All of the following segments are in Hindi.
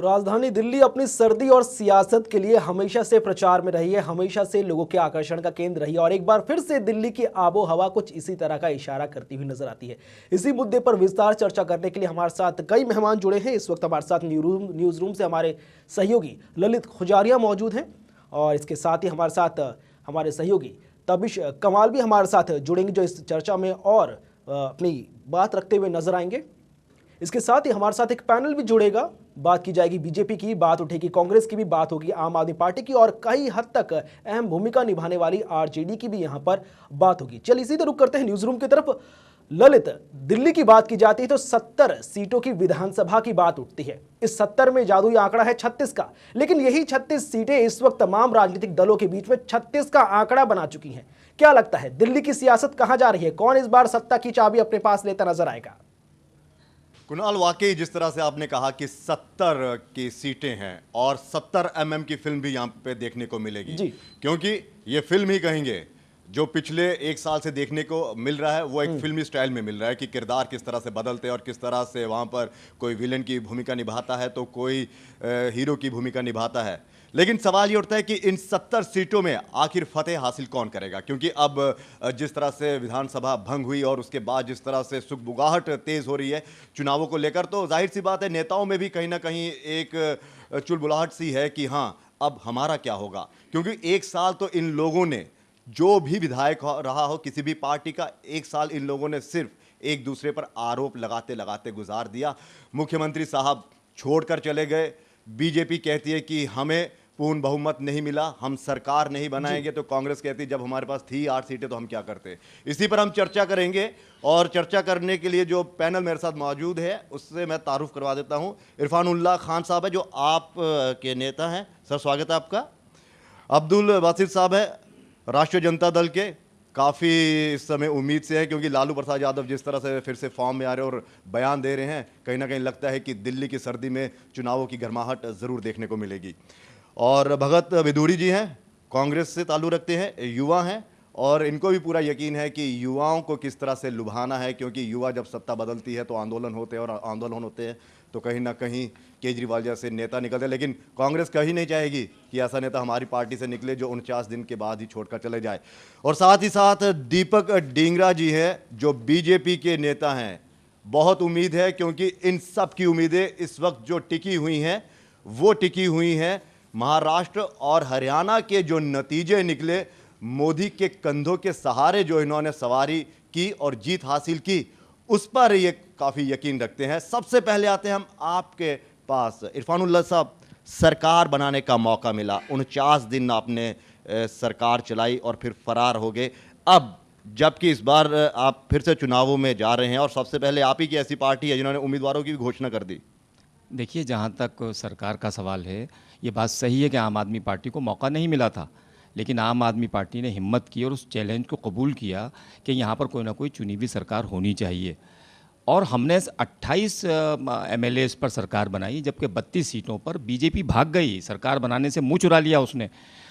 तो राजधानी दिल्ली अपनी सर्दी और सियासत के लिए हमेशा से प्रचार में रही है, हमेशा से लोगों के आकर्षण का केंद्र रही है और एक बार फिर से दिल्ली की आबो हवा कुछ इसी तरह का इशारा करती हुई नजर आती है। इसी मुद्दे पर विस्तार चर्चा करने के लिए हमारे साथ कई मेहमान जुड़े हैं। इस वक्त हमारे साथ न्यूज रूम से हमारे सहयोगी ललित खुजारिया मौजूद हैं और इसके साथ ही हमारे साथ हमारे सहयोगी तबिश कमाल भी हमारे साथ जुड़ेंगे, जो इस चर्चा में और अपनी बात रखते हुए नजर आएंगे। इसके साथ ही हमारे साथ एक पैनल भी जुड़ेगा, बात की जाएगी बीजेपी की, बात उठेगी कांग्रेस की भी, बात होगी आम आदमी पार्टी की और कई हद तक अहम भूमिका निभाने वाली आरजेडी की भी यहां पर बात होगी। चलिए सीधे रुक करते हैं न्यूज रूम की तरफ। ललित, दिल्ली की बात की जाती है तो 70 सीटों की विधानसभा की बात उठती है। इस 70 में जादुई आंकड़ा है 36 का, लेकिन यही 36 सीटें इस वक्त तमाम राजनीतिक दलों के बीच में 36 का आंकड़ा बना चुकी हैं। क्या लगता है दिल्ली की सियासत कहां जा रही है? कौन इस बार सत्ता की चाबी अपने पास लेता नजर आएगा? कुणाल, वाकई जिस तरह से आपने कहा कि 70 की सीटें हैं और 70 mm की फिल्म भी यहाँ पे देखने को मिलेगी जी। क्योंकि ये फिल्म ही कहेंगे। जो पिछले एक साल से देखने को मिल रहा है वो एक फिल्मी स्टाइल में मिल रहा है कि किरदार किस तरह से बदलते हैं और किस तरह से वहाँ पर कोई विलेन की भूमिका निभाता है तो कोई हीरो की भूमिका निभाता है। लेकिन सवाल ये उठता है कि इन 70 सीटों में आखिर फतेह हासिल कौन करेगा, क्योंकि अब जिस तरह से विधानसभा भंग हुई और उसके बाद जिस तरह से सुगबुगाहट तेज हो रही है चुनावों को लेकर, तो जाहिर सी बात है नेताओं में भी कहीं ना कहीं एक चुलबुलाहट सी है कि हाँ अब हमारा क्या होगा। क्योंकि एक साल तो इन लोगों ने, जो भी विधायक रहा हो किसी भी पार्टी का, एक साल इन लोगों ने सिर्फ एक दूसरे पर आरोप लगाते लगाते गुजार दिया। मुख्यमंत्री साहब छोड़कर चले गए, बीजेपी कहती है कि हमें पूर्ण बहुमत नहीं मिला, हम सरकार नहीं बनाएंगे, तो कांग्रेस कहती है जब हमारे पास थी 8 सीटें तो हम क्या करते। इसी पर हम चर्चा करेंगे और चर्चा करने के लिए जो पैनल मेरे साथ मौजूद है उससे मैं तारुफ करवा देता हूं। इरफानुल्लाह खान साहब है जो आप के नेता हैं, सर स्वागत है आपका। अब्दुल बासित साहब है राष्ट्रीय जनता दल के, काफ़ी इस समय उम्मीद से है क्योंकि लालू प्रसाद यादव जिस तरह से फिर से फॉर्म में आ रहे हैं और बयान दे रहे हैं, कहीं ना कहीं लगता है कि दिल्ली की सर्दी में चुनावों की गर्माहट ज़रूर देखने को मिलेगी। और भगत विधूड़ी जी हैं, कांग्रेस से ताल्लुक़ रखते हैं, युवा हैं और इनको भी पूरा यकीन है कि युवाओं को किस तरह से लुभाना है, क्योंकि युवा जब सत्ता बदलती है तो आंदोलन होते हैं और आंदोलन होते हैं तो कहीं ना कहीं केजरीवाल जैसे नेता निकलते हैं। लेकिन कांग्रेस कहीं नहीं चाहेगी कि ऐसा नेता हमारी पार्टी से निकले जो 49 दिन के बाद ही छोड़कर चले जाए। और साथ ही साथ दीपक डींगरा जी हैं जो बीजेपी के नेता हैं। बहुत उम्मीद है क्योंकि इन सब की उम्मीदें इस वक्त जो टिकी हुई हैं वो टिकी हुई हैं महाराष्ट्र और हरियाणा के जो नतीजे निकले, मोदी के कंधों के सहारे जो इन्होंने सवारी की और जीत हासिल की, उस पर ये काफ़ी यकीन रखते हैं। सबसे पहले आते हैं हम आपके पास, इरफानुल्लाह साहब। सरकार बनाने का मौका मिला, 49 दिन आपने सरकार चलाई और फिर फरार हो गए। अब जबकि इस बार आप फिर से चुनावों में जा रहे हैं और सबसे पहले आप ही की ऐसी पार्टी है जिन्होंने उम्मीदवारों की भी घोषणा कर दी। देखिए, जहाँ तक सरकार का सवाल है, ये बात सही है कि आम आदमी पार्टी को मौका नहीं मिला था, लेकिन आम आदमी पार्टी ने हिम्मत की और उस चैलेंज को कबूल किया कि यहाँ पर कोई ना कोई चुनी हुई सरकार होनी चाहिए। और हमने 28 MLAs पर सरकार बनाई, जबकि 32 सीटों पर बीजेपी भाग गई, सरकार बनाने से मुँह चुरा लिया उसने।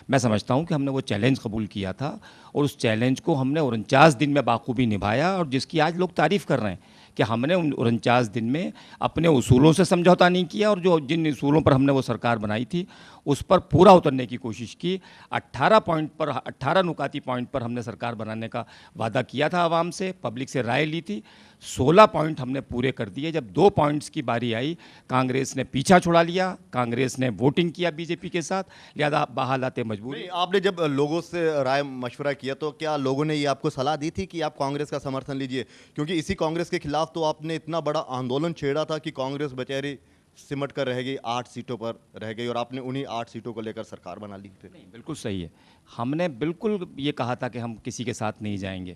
मैं समझता हूँ कि हमने वो चैलेंज कबूल किया था और उस चैलेंज को हमने 49 दिन में बाखूबी निभाया और जिसकी आज लोग तारीफ़ कर रहे हैं कि हमने 49 दिन में अपने उसूलों से समझौता नहीं किया और जो जिन उसूलों पर हमने वो सरकार बनाई थी उस पर पूरा उतरने की कोशिश की। 18 नुकाती पॉइंट पर हमने सरकार बनाने का वादा किया था आवाम से, पब्लिक से राय ली थी। 16 पॉइंट हमने पूरे कर दिए। जब 2 पॉइंट्स की बारी आई, कांग्रेस ने पीछा छुड़ा लिया, कांग्रेस ने वोटिंग किया बीजेपी के साथ, लिहाजा बहालाते मजबूरी। आपने जब लोगों से राय मशवरा किया तो क्या लोगों ने ये आपको सलाह दी थी कि आप कांग्रेस का समर्थन लीजिए? क्योंकि इसी कांग्रेस के खिलाफ तो आपने इतना बड़ा आंदोलन छेड़ा था कि कांग्रेस बेचारी सिमट कर रह गई, 8 सीटों पर रह गई और आपने उन्हीं 8 सीटों को लेकर सरकार बना ली। फिर नहीं, बिल्कुल सही है। हमने बिल्कुल ये कहा था कि हम किसी के साथ नहीं जाएंगे।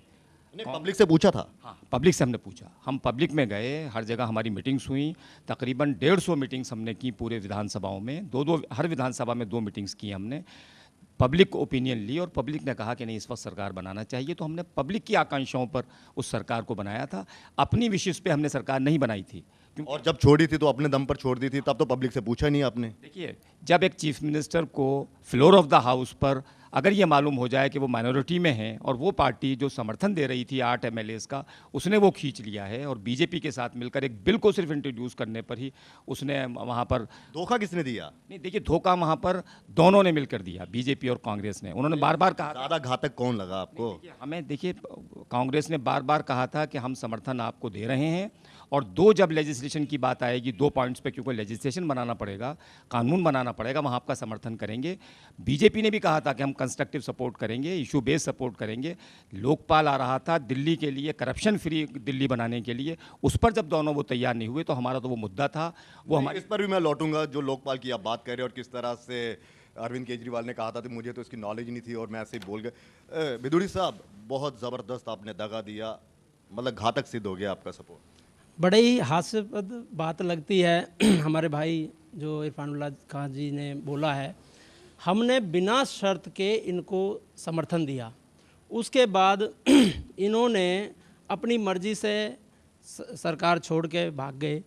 पब्लिक से पूछा था? हाँ, पब्लिक से हमने पूछा। हम पब्लिक में गए, हर जगह हमारी मीटिंग्स हुई, तकरीबन 150 मीटिंग्स हमने की पूरे विधानसभाओं में, हर विधानसभा में 2 मीटिंग्स की हमने। पब्लिक ओपिनियन ली और पब्लिक ने कहा कि नहीं, इस वक्त सरकार बनाना चाहिए, तो हमने पब्लिक की आकांक्षाओं पर उस सरकार को बनाया था। अपनी विशेष पे हमने सरकार नहीं बनाई थी। और जब छोड़ी थी तो अपने दम पर छोड़ दी थी, तब तो पब्लिक से पूछा नहीं आपने? देखिए, जब एक चीफ मिनिस्टर को फ्लोर ऑफ द हाउस पर अगर ये मालूम हो जाए कि वो माइनॉरिटी में हैं और वो पार्टी जो समर्थन दे रही थी 8 एमएलएस का, उसने वो खींच लिया है और बीजेपी के साथ मिलकर एक बिल को सिर्फ इंट्रोड्यूस करने पर ही उसने वहाँ पर धोखा किसने दिया? नहीं, देखिए धोखा वहाँ पर दोनों ने मिलकर दिया, बीजेपी और कांग्रेस ने। उन्होंने बार बार कहा, ज्यादा घातक कौन लगा आपको? हमें देखिए कांग्रेस ने बार बार कहा था कि हम समर्थन आपको दे रहे हैं, और दो जब लेजिस्लेशन की बात आएगी 2 पॉइंट्स पे, क्योंकि लेजिस्लेशन बनाना पड़ेगा, कानून बनाना पड़ेगा, वहाँ आपका समर्थन करेंगे। बीजेपी ने भी कहा था कि हम कंस्ट्रक्टिव सपोर्ट करेंगे, इशू बेस्ड सपोर्ट करेंगे। लोकपाल आ रहा था दिल्ली के लिए, करप्शन फ्री दिल्ली बनाने के लिए, उस पर जब दोनों वो तैयार नहीं हुए तो हमारा तो वो मुद्दा था वो हमारे। इस पर भी मैं लौटूंगा, जो लोकपाल की आप बात कर रहे हैं और किस तरह से अरविंद केजरीवाल ने कहा था, तो मुझे तो इसकी नॉलेज नहीं थी और मैं ऐसे ही बोल गए। बिदुरी साहब, बहुत ज़बरदस्त आपने दगा दिया, मतलब घातक सिद्ध हो गया आपका सपोर्ट। बड़े ही हास्यास्पद बात लगती है हमारे भाई जो इरफानुल्लाह खान जी ने बोला है, हमने बिना शर्त के इनको समर्थन दिया, उसके बाद इन्होंने अपनी मर्जी से सरकार छोड़ के भाग गए।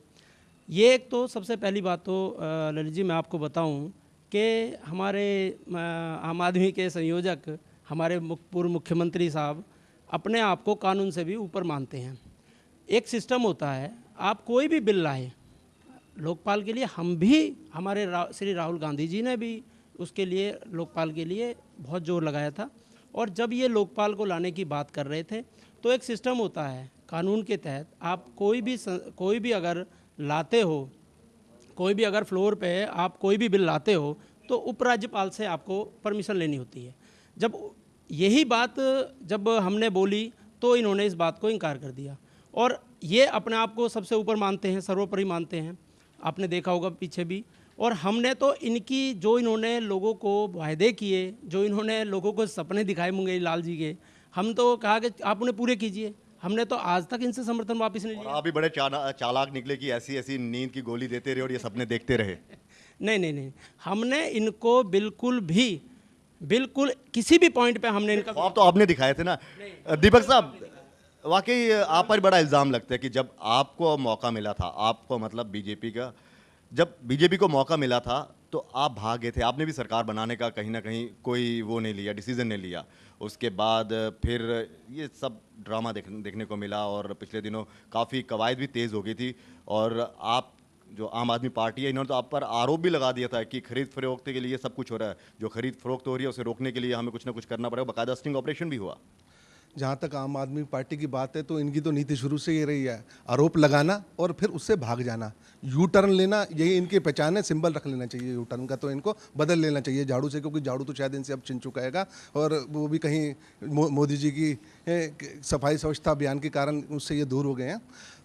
ये एक तो सबसे पहली बात तो ललित जी मैं आपको बताऊं कि हमारे आम आदमी के संयोजक, हमारे पूर्व मुख्यमंत्री साहब अपने आप को कानून से भी ऊपर मानते हैं। एक सिस्टम होता है, आप कोई भी बिल लाए लोकपाल के लिए, हम भी हमारे श्री राहुल गांधी जी ने भी उसके लिए लोकपाल के लिए बहुत जोर लगाया था, और जब ये लोकपाल को लाने की बात कर रहे थे तो एक सिस्टम होता है कानून के तहत, आप कोई भी अगर लाते हो, कोई भी अगर फ्लोर पे आप कोई भी बिल लाते हो तो उपराज्यपाल से आपको परमिशन लेनी होती है। जब यही बात जब हमने बोली तो इन्होंने इस बात को इनकार कर दिया, और ये अपने आप को सबसे ऊपर मानते हैं, सर्वोपरि मानते हैं, आपने देखा होगा पीछे भी। और हमने तो इनकी जो इन्होंने लोगों को वायदे किए, जो इन्होंने लोगों को सपने दिखाए मुंगेरी लाल जी के, हम तो कहा कि आप उन्हें पूरे कीजिए। हमने तो आज तक इनसे समर्थन वापस नहीं लिया। आप भी बड़े चालाक निकले कि ऐसी ऐसी नींद की गोली देते रहे और ये सपने देखते रहे। नहीं, हमने इनको बिल्कुल किसी भी पॉइंट पे हमने इनका आप तो आपने दिखाए थे ना। दीपक साहब, वाकई आप पर बड़ा इल्ज़ाम लगता है कि जब आपको मौका मिला था, आपको मतलब बीजेपी का, जब बीजेपी को मौका मिला था तो आप भाग गए थे। आपने भी सरकार बनाने का कहीं ना कहीं कोई वो नहीं लिया, डिसीजन नहीं लिया। उसके बाद फिर ये सब ड्रामा देखने को मिला और पिछले दिनों काफ़ी कवायद भी तेज़ हो गई थी। और आप जो आम आदमी पार्टी है, इन्होंने तो आप पर आरोप भी लगा दिया था कि खरीद फरोख्त के लिए सब कुछ हो रहा है। जो खरीद फरोख्त हो रही है उसे रोकने के लिए हमें कुछ ना कुछ करना पड़ेगा। बाकायदा स्टिंग ऑपरेशन भी हुआ। जहाँ तक आम आदमी पार्टी की बात है तो इनकी तो नीति शुरू से ये रही है, आरोप लगाना और फिर उससे भाग जाना, यू टर्न लेना, यही इनकी पहचान है। सिंबल रख लेना चाहिए यू टर्न का, तो इनको बदल लेना चाहिए झाड़ू से, क्योंकि झाड़ू तो शायद इनसे अब छिन चुका है, और वो भी कहीं मोदी जी की सफाई स्वच्छता अभियान के कारण उससे ये दूर हो गए हैं।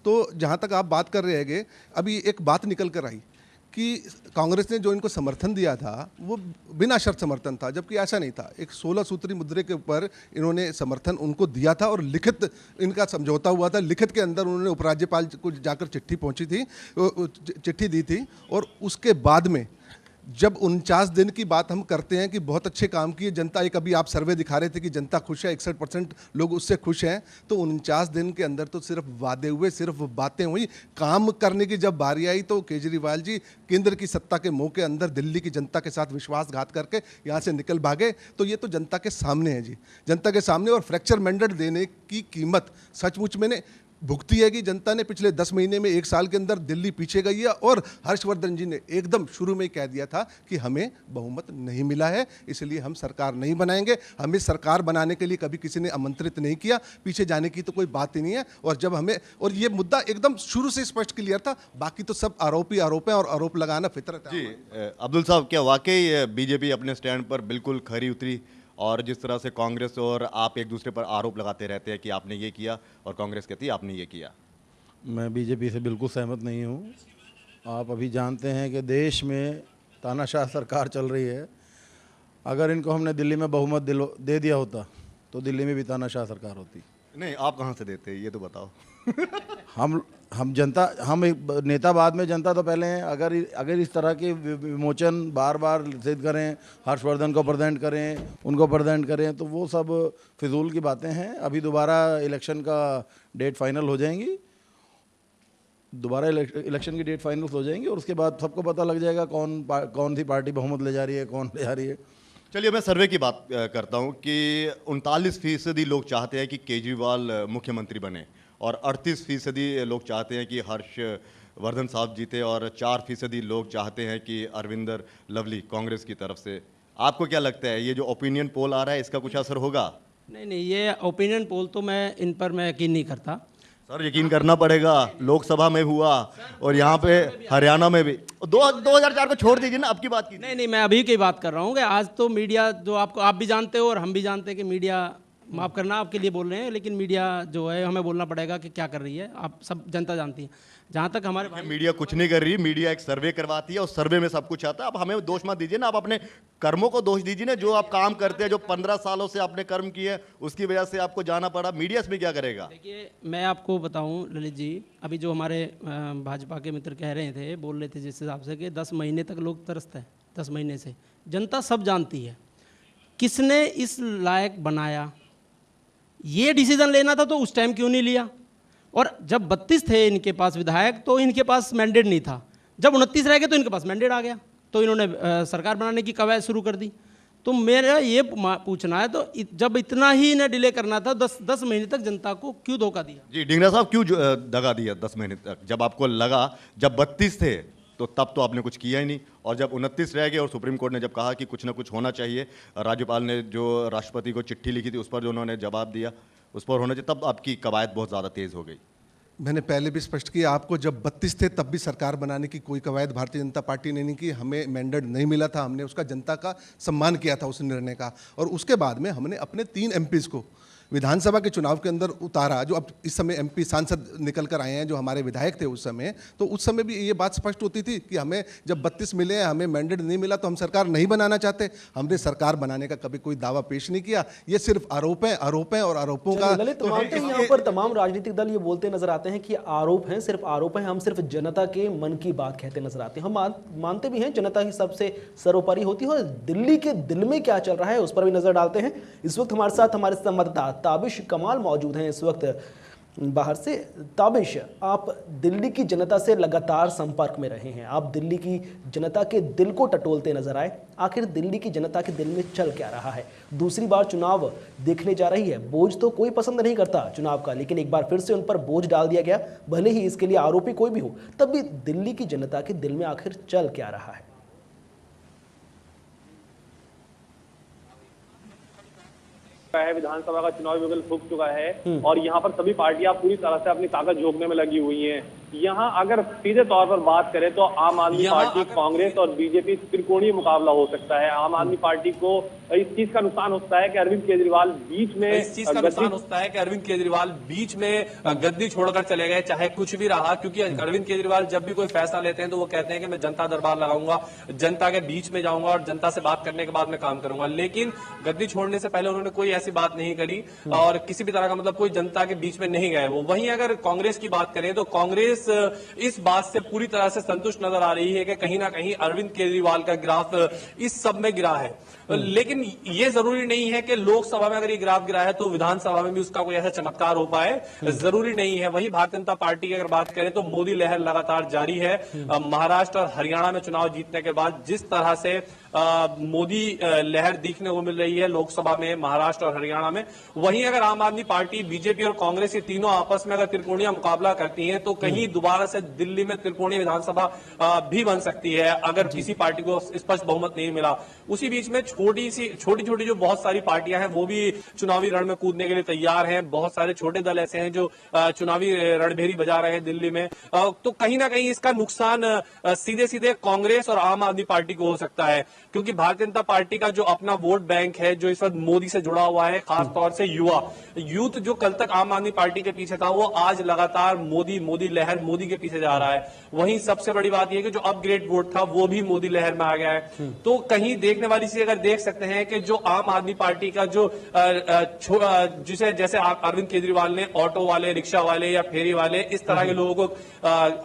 तो जहाँ तक आप बात कर रहे हैं, अभी एक बात निकल कर आई कि कांग्रेस ने जो इनको समर्थन दिया था वो बिना शर्त समर्थन था, जबकि ऐसा नहीं था। एक 16 सूत्री मुद्दे के ऊपर इन्होंने समर्थन उनको दिया था और लिखित इनका समझौता हुआ था। लिखित के अंदर उन्होंने उपराज्यपाल को जाकर चिट्ठी दी थी, और उसके बाद में जब 49 दिन की बात हम करते हैं कि बहुत अच्छे काम किए जनता, एक अभी आप सर्वे दिखा रहे थे कि जनता खुश है, 61% लोग उससे खुश हैं, तो 49 दिन के अंदर तो सिर्फ वादे हुए, सिर्फ बातें हुई। काम करने की जब बारी आई तो केजरीवाल जी केंद्र की सत्ता के मोह के अंदर दिल्ली की जनता के साथ विश्वासघात करके यहाँ से निकल भागे। तो ये तो जनता के सामने है जी, जनता के सामने। और फ्रैक्चर मैंडेट देने की कीमत सचमुच मैंने भुगती है कि जनता ने पिछले 10 महीने में, 1 साल के अंदर दिल्ली पीछे गई है। और हर्षवर्धन जी ने एकदम शुरू में ही कह दिया था कि हमें बहुमत नहीं मिला है, इसलिए हम सरकार नहीं बनाएंगे। हमें सरकार बनाने के लिए कभी किसी ने आमंत्रित नहीं किया, पीछे जाने की तो कोई बात ही नहीं है। और जब हमें, और ये मुद्दा एकदम शुरू से स्पष्ट क्लियर था, बाकी तो सब आरोप ही आरोप है, और आरोप लगाना फितरत है। जी अब्दुल साहब, क्या वाकई बीजेपी अपने स्टैंड पर बिल्कुल खरी उतरी? और जिस तरह से कांग्रेस और आप एक दूसरे पर आरोप लगाते रहते हैं कि आपने ये किया और कांग्रेस कहती है आपने ये किया। मैं बीजेपी से बिल्कुल सहमत नहीं हूँ। आप अभी जानते हैं कि देश में तानाशाह सरकार चल रही है। अगर इनको हमने दिल्ली में बहुमत दे दिया होता तो दिल्ली में भी तानाशाह सरकार होती। नहीं, आप कहाँ से देते ये तो बताओ। हम जनता, हम एक नेता बाद में, जनता तो पहले हैं। अगर इस तरह के विमोचन बार बार सिद्ध करें, हर्षवर्धन को प्रेजेंट करें, उनको प्रेजेंट करें, तो वो सब फिजूल की बातें हैं। अभी दोबारा इलेक्शन का डेट फाइनल हो जाएंगी, दोबारा इलेक्शन की डेट फाइनल हो जाएंगी, और उसके बाद सबको पता लग जाएगा कौन सी पार्टी बहुमत ले जा रही है, कौन ले जा रही है। चलिए, मैं सर्वे की बात करता हूं कि 39% लोग चाहते हैं कि केजरीवाल मुख्यमंत्री बने और 38% लोग चाहते हैं कि हर्षवर्धन साहब जीते और 4% लोग चाहते हैं कि अरविंदर लवली कांग्रेस की तरफ से। आपको क्या लगता है, ये जो ओपिनियन पोल आ रहा है इसका कुछ असर होगा? नहीं, ये ओपिनियन पोल तो इन पर मैं यकीन नहीं करता। सर, यकीन करना पड़ेगा, लोकसभा में हुआ और यहाँ पे हरियाणा में भी। 2004 को छोड़ दीजिए ना, अब की बात की। नहीं, मैं अभी की बात कर रहा हूँ कि आज तो मीडिया जो आप भी जानते हो और हम भी जानते हैं कि मीडिया, माफ़ करना आपके लिए बोल रहे हैं, लेकिन मीडिया जो है हमें बोलना पड़ेगा कि क्या कर रही है, आप सब जनता जानती है। जहाँ तक हमारे भाई, मीडिया कुछ नहीं कर रही, मीडिया एक सर्वे करवाती है और सर्वे में सब कुछ आता है। अब हमें दोष मत दीजिए ना, आप अपने कर्मों को दोष दीजिए ना, जो आप काम करते हैं, जो 15 सालों से आपने कर्म किए, उसकी वजह से आपको जाना पड़ा। मीडिया इसमें क्या करेगा? देखिए, मैं आपको बताऊं ललित जी, अभी जो हमारे भाजपा के मित्र कह रहे थे, बोल रहे थे जिस हिसाब से कि 10 महीने तक लोग तरसते हैं, 10 महीने से जनता सब जानती है किसने इस लायक बनाया। ये डिसीजन लेना था तो उस टाइम क्यों नहीं लिया? और जब 32 थे इनके पास विधायक तो इनके पास मैंडेट नहीं था, जब 29 रह गए तो इनके पास मैंडेट आ गया, तो इन्होंने सरकार बनाने की कवायद शुरू कर दी। तो मेरा ये पूछना है, तो जब इतना ही इन्हें डिले करना था, 10 महीने तक जनता को क्यों धोखा दिया? जी डिंगरा साहब, क्यों दगा दिया 10 महीने तक? जब आपको लगा, जब 32 थे तो तब तो आपने कुछ किया ही नहीं, और जब 29 रह गए और सुप्रीम कोर्ट ने जब कहा कि कुछ ना कुछ होना चाहिए, राज्यपाल ने जो राष्ट्रपति को चिट्ठी लिखी थी उस पर जो उन्होंने जवाब दिया उस पर होना चाहिए, तब आपकी कवायद बहुत ज़्यादा तेज़ हो गई। मैंने पहले भी स्पष्ट किया आपको, जब 32 थे तब भी सरकार बनाने की कोई कवायद भारतीय जनता पार्टी ने नहीं की। हमें मैंडेट नहीं मिला था, हमने उसका जनता का सम्मान किया था उस निर्णय का, और उसके बाद में हमने अपने 3 MPs को विधानसभा के चुनाव के अंदर उतारा, जो अब इस समय MP सांसद निकल कर आए हैं, जो हमारे विधायक थे उस समय। तो उस समय भी ये बात स्पष्ट होती थी कि हमें जब 32 मिले, हमें मैंडेट नहीं मिला, तो हम सरकार नहीं बनाना चाहते। हमने सरकार बनाने का कभी कोई दावा पेश नहीं किया। ये सिर्फ आरोप है और आरोपों का ललित, मानते हैं यहाँ पर तमाम राजनीतिक दल ये बोलते नजर आते हैं कि आरोप हैं, सिर्फ आरोप हैं, हम सिर्फ जनता के मन की बात कहते नजर आते हैं। हम मानते भी हैं जनता ही सबसे सर्वोपरि होती है, और दिल्ली के दिल में क्या चल रहा है उस पर भी नजर डालते हैं। इस वक्त हमारे साथ हमारे संवाददाता ताबिश कमाल मौजूद हैं इस वक्त बाहर से। ताबिश, आप दिल्ली की जनता से लगातार संपर्क में रहे हैं, आप दिल्ली की जनता के दिल को टटोलते नजर आए। आखिर दिल्ली की जनता के दिल में चल क्या रहा है? दूसरी बार चुनाव देखने जा रही है, बोझ तो कोई पसंद नहीं करता चुनाव का, लेकिन एक बार फिर से उन पर बोझ डाल दिया गया, भले ही इसके लिए आरोपी कोई भी हो, तब भी दिल्ली की जनता के दिल में आखिर चल क्या रहा है? है, विधानसभा का चुनाव बिगुल फूंक चुका है और यहाँ पर सभी पार्टियां पूरी तरह से अपनी ताकत झोंकने में लगी हुई हैं। यहाँ अगर सीधे तौर पर बात करें तो आम आदमी पार्टी, कांग्रेस और बीजेपी त्रिकोणीय मुकाबला हो सकता है। आम आदमी पार्टी को इस चीज का नुकसान होता है कि अरविंद केजरीवाल बीच में गद्दी छोड़कर चले गए, चाहे कुछ भी रहा, क्योंकि अरविंद केजरीवाल जब भी कोई फैसला लेते हैं तो वो कहते हैं कि मैं जनता दरबार लगाऊंगा, जनता के बीच में जाऊंगा और जनता से बात करने के बाद मैं काम करूंगा। लेकिन गद्दी छोड़ने से पहले उन्होंने कोई ऐसी बात नहीं करी और किसी भी तरह का कोई जनता के बीच में नहीं गए वो। वहीं अगर कांग्रेस की बात करें तो कांग्रेस इस बात से पूरी तरह से संतुष्ट नजर आ रही है कि कहीं ना कहीं अरविंद केजरीवाल का ग्राफ इस सब में गिरा है। लेकिन ये जरूरी नहीं है कि लोकसभा में अगर ये ग्राफ गिरा है तो विधानसभा में भी उसका कोई ऐसा चमत्कार हो पाए, जरूरी नहीं है। वहीं भारतीय जनता पार्टी की अगर बात करें तो मोदी लहर लगातार जारी है। महाराष्ट्र और हरियाणा में चुनाव जीतने के बाद जिस तरह से मोदी लहर देखने को मिल रही है लोकसभा में, महाराष्ट्र और हरियाणा में, वहीं अगर आम आदमी पार्टी, बीजेपी और कांग्रेस ये तीनों आपस में अगर त्रिकोणीय मुकाबला करती हैं तो कहीं दोबारा से दिल्ली में त्रिकोणीय विधानसभा भी बन सकती है अगर किसी पार्टी को स्पष्ट बहुमत नहीं मिला। उसी बीच में छोटी छोटी जो बहुत सारी पार्टियां हैं वो भी चुनावी रण में कूदने के लिए तैयार हैं। बहुत सारे छोटे दल ऐसे हैं जो चुनावी रणभेरी बजा रहे हैं दिल्ली में। तो कहीं ना कहीं इसका नुकसान सीधे सीधे कांग्रेस और आम आदमी पार्टी को हो सकता है, क्योंकि भारतीय जनता पार्टी का जो अपना वोट बैंक है जो इस वक्त मोदी से जुड़ा हुआ है, खासतौर से यूथ जो कल तक आम आदमी पार्टी के पीछे था वो आज लगातार मोदी लहर, मोदी के पीछे जा रहा है। वहीं सबसे बड़ी बात यह कि जो अपग्रेड वोट था वो भी मोदी लहर में आ गया है। तो कहीं देखने वाली चीज अगर देख सकते हैं कि जो आम आदमी पार्टी का जो जिसे जैसे अरविंद केजरीवाल ने ऑटो वाले, रिक्शा वाले या फेरी वाले इस तरह के लोगों को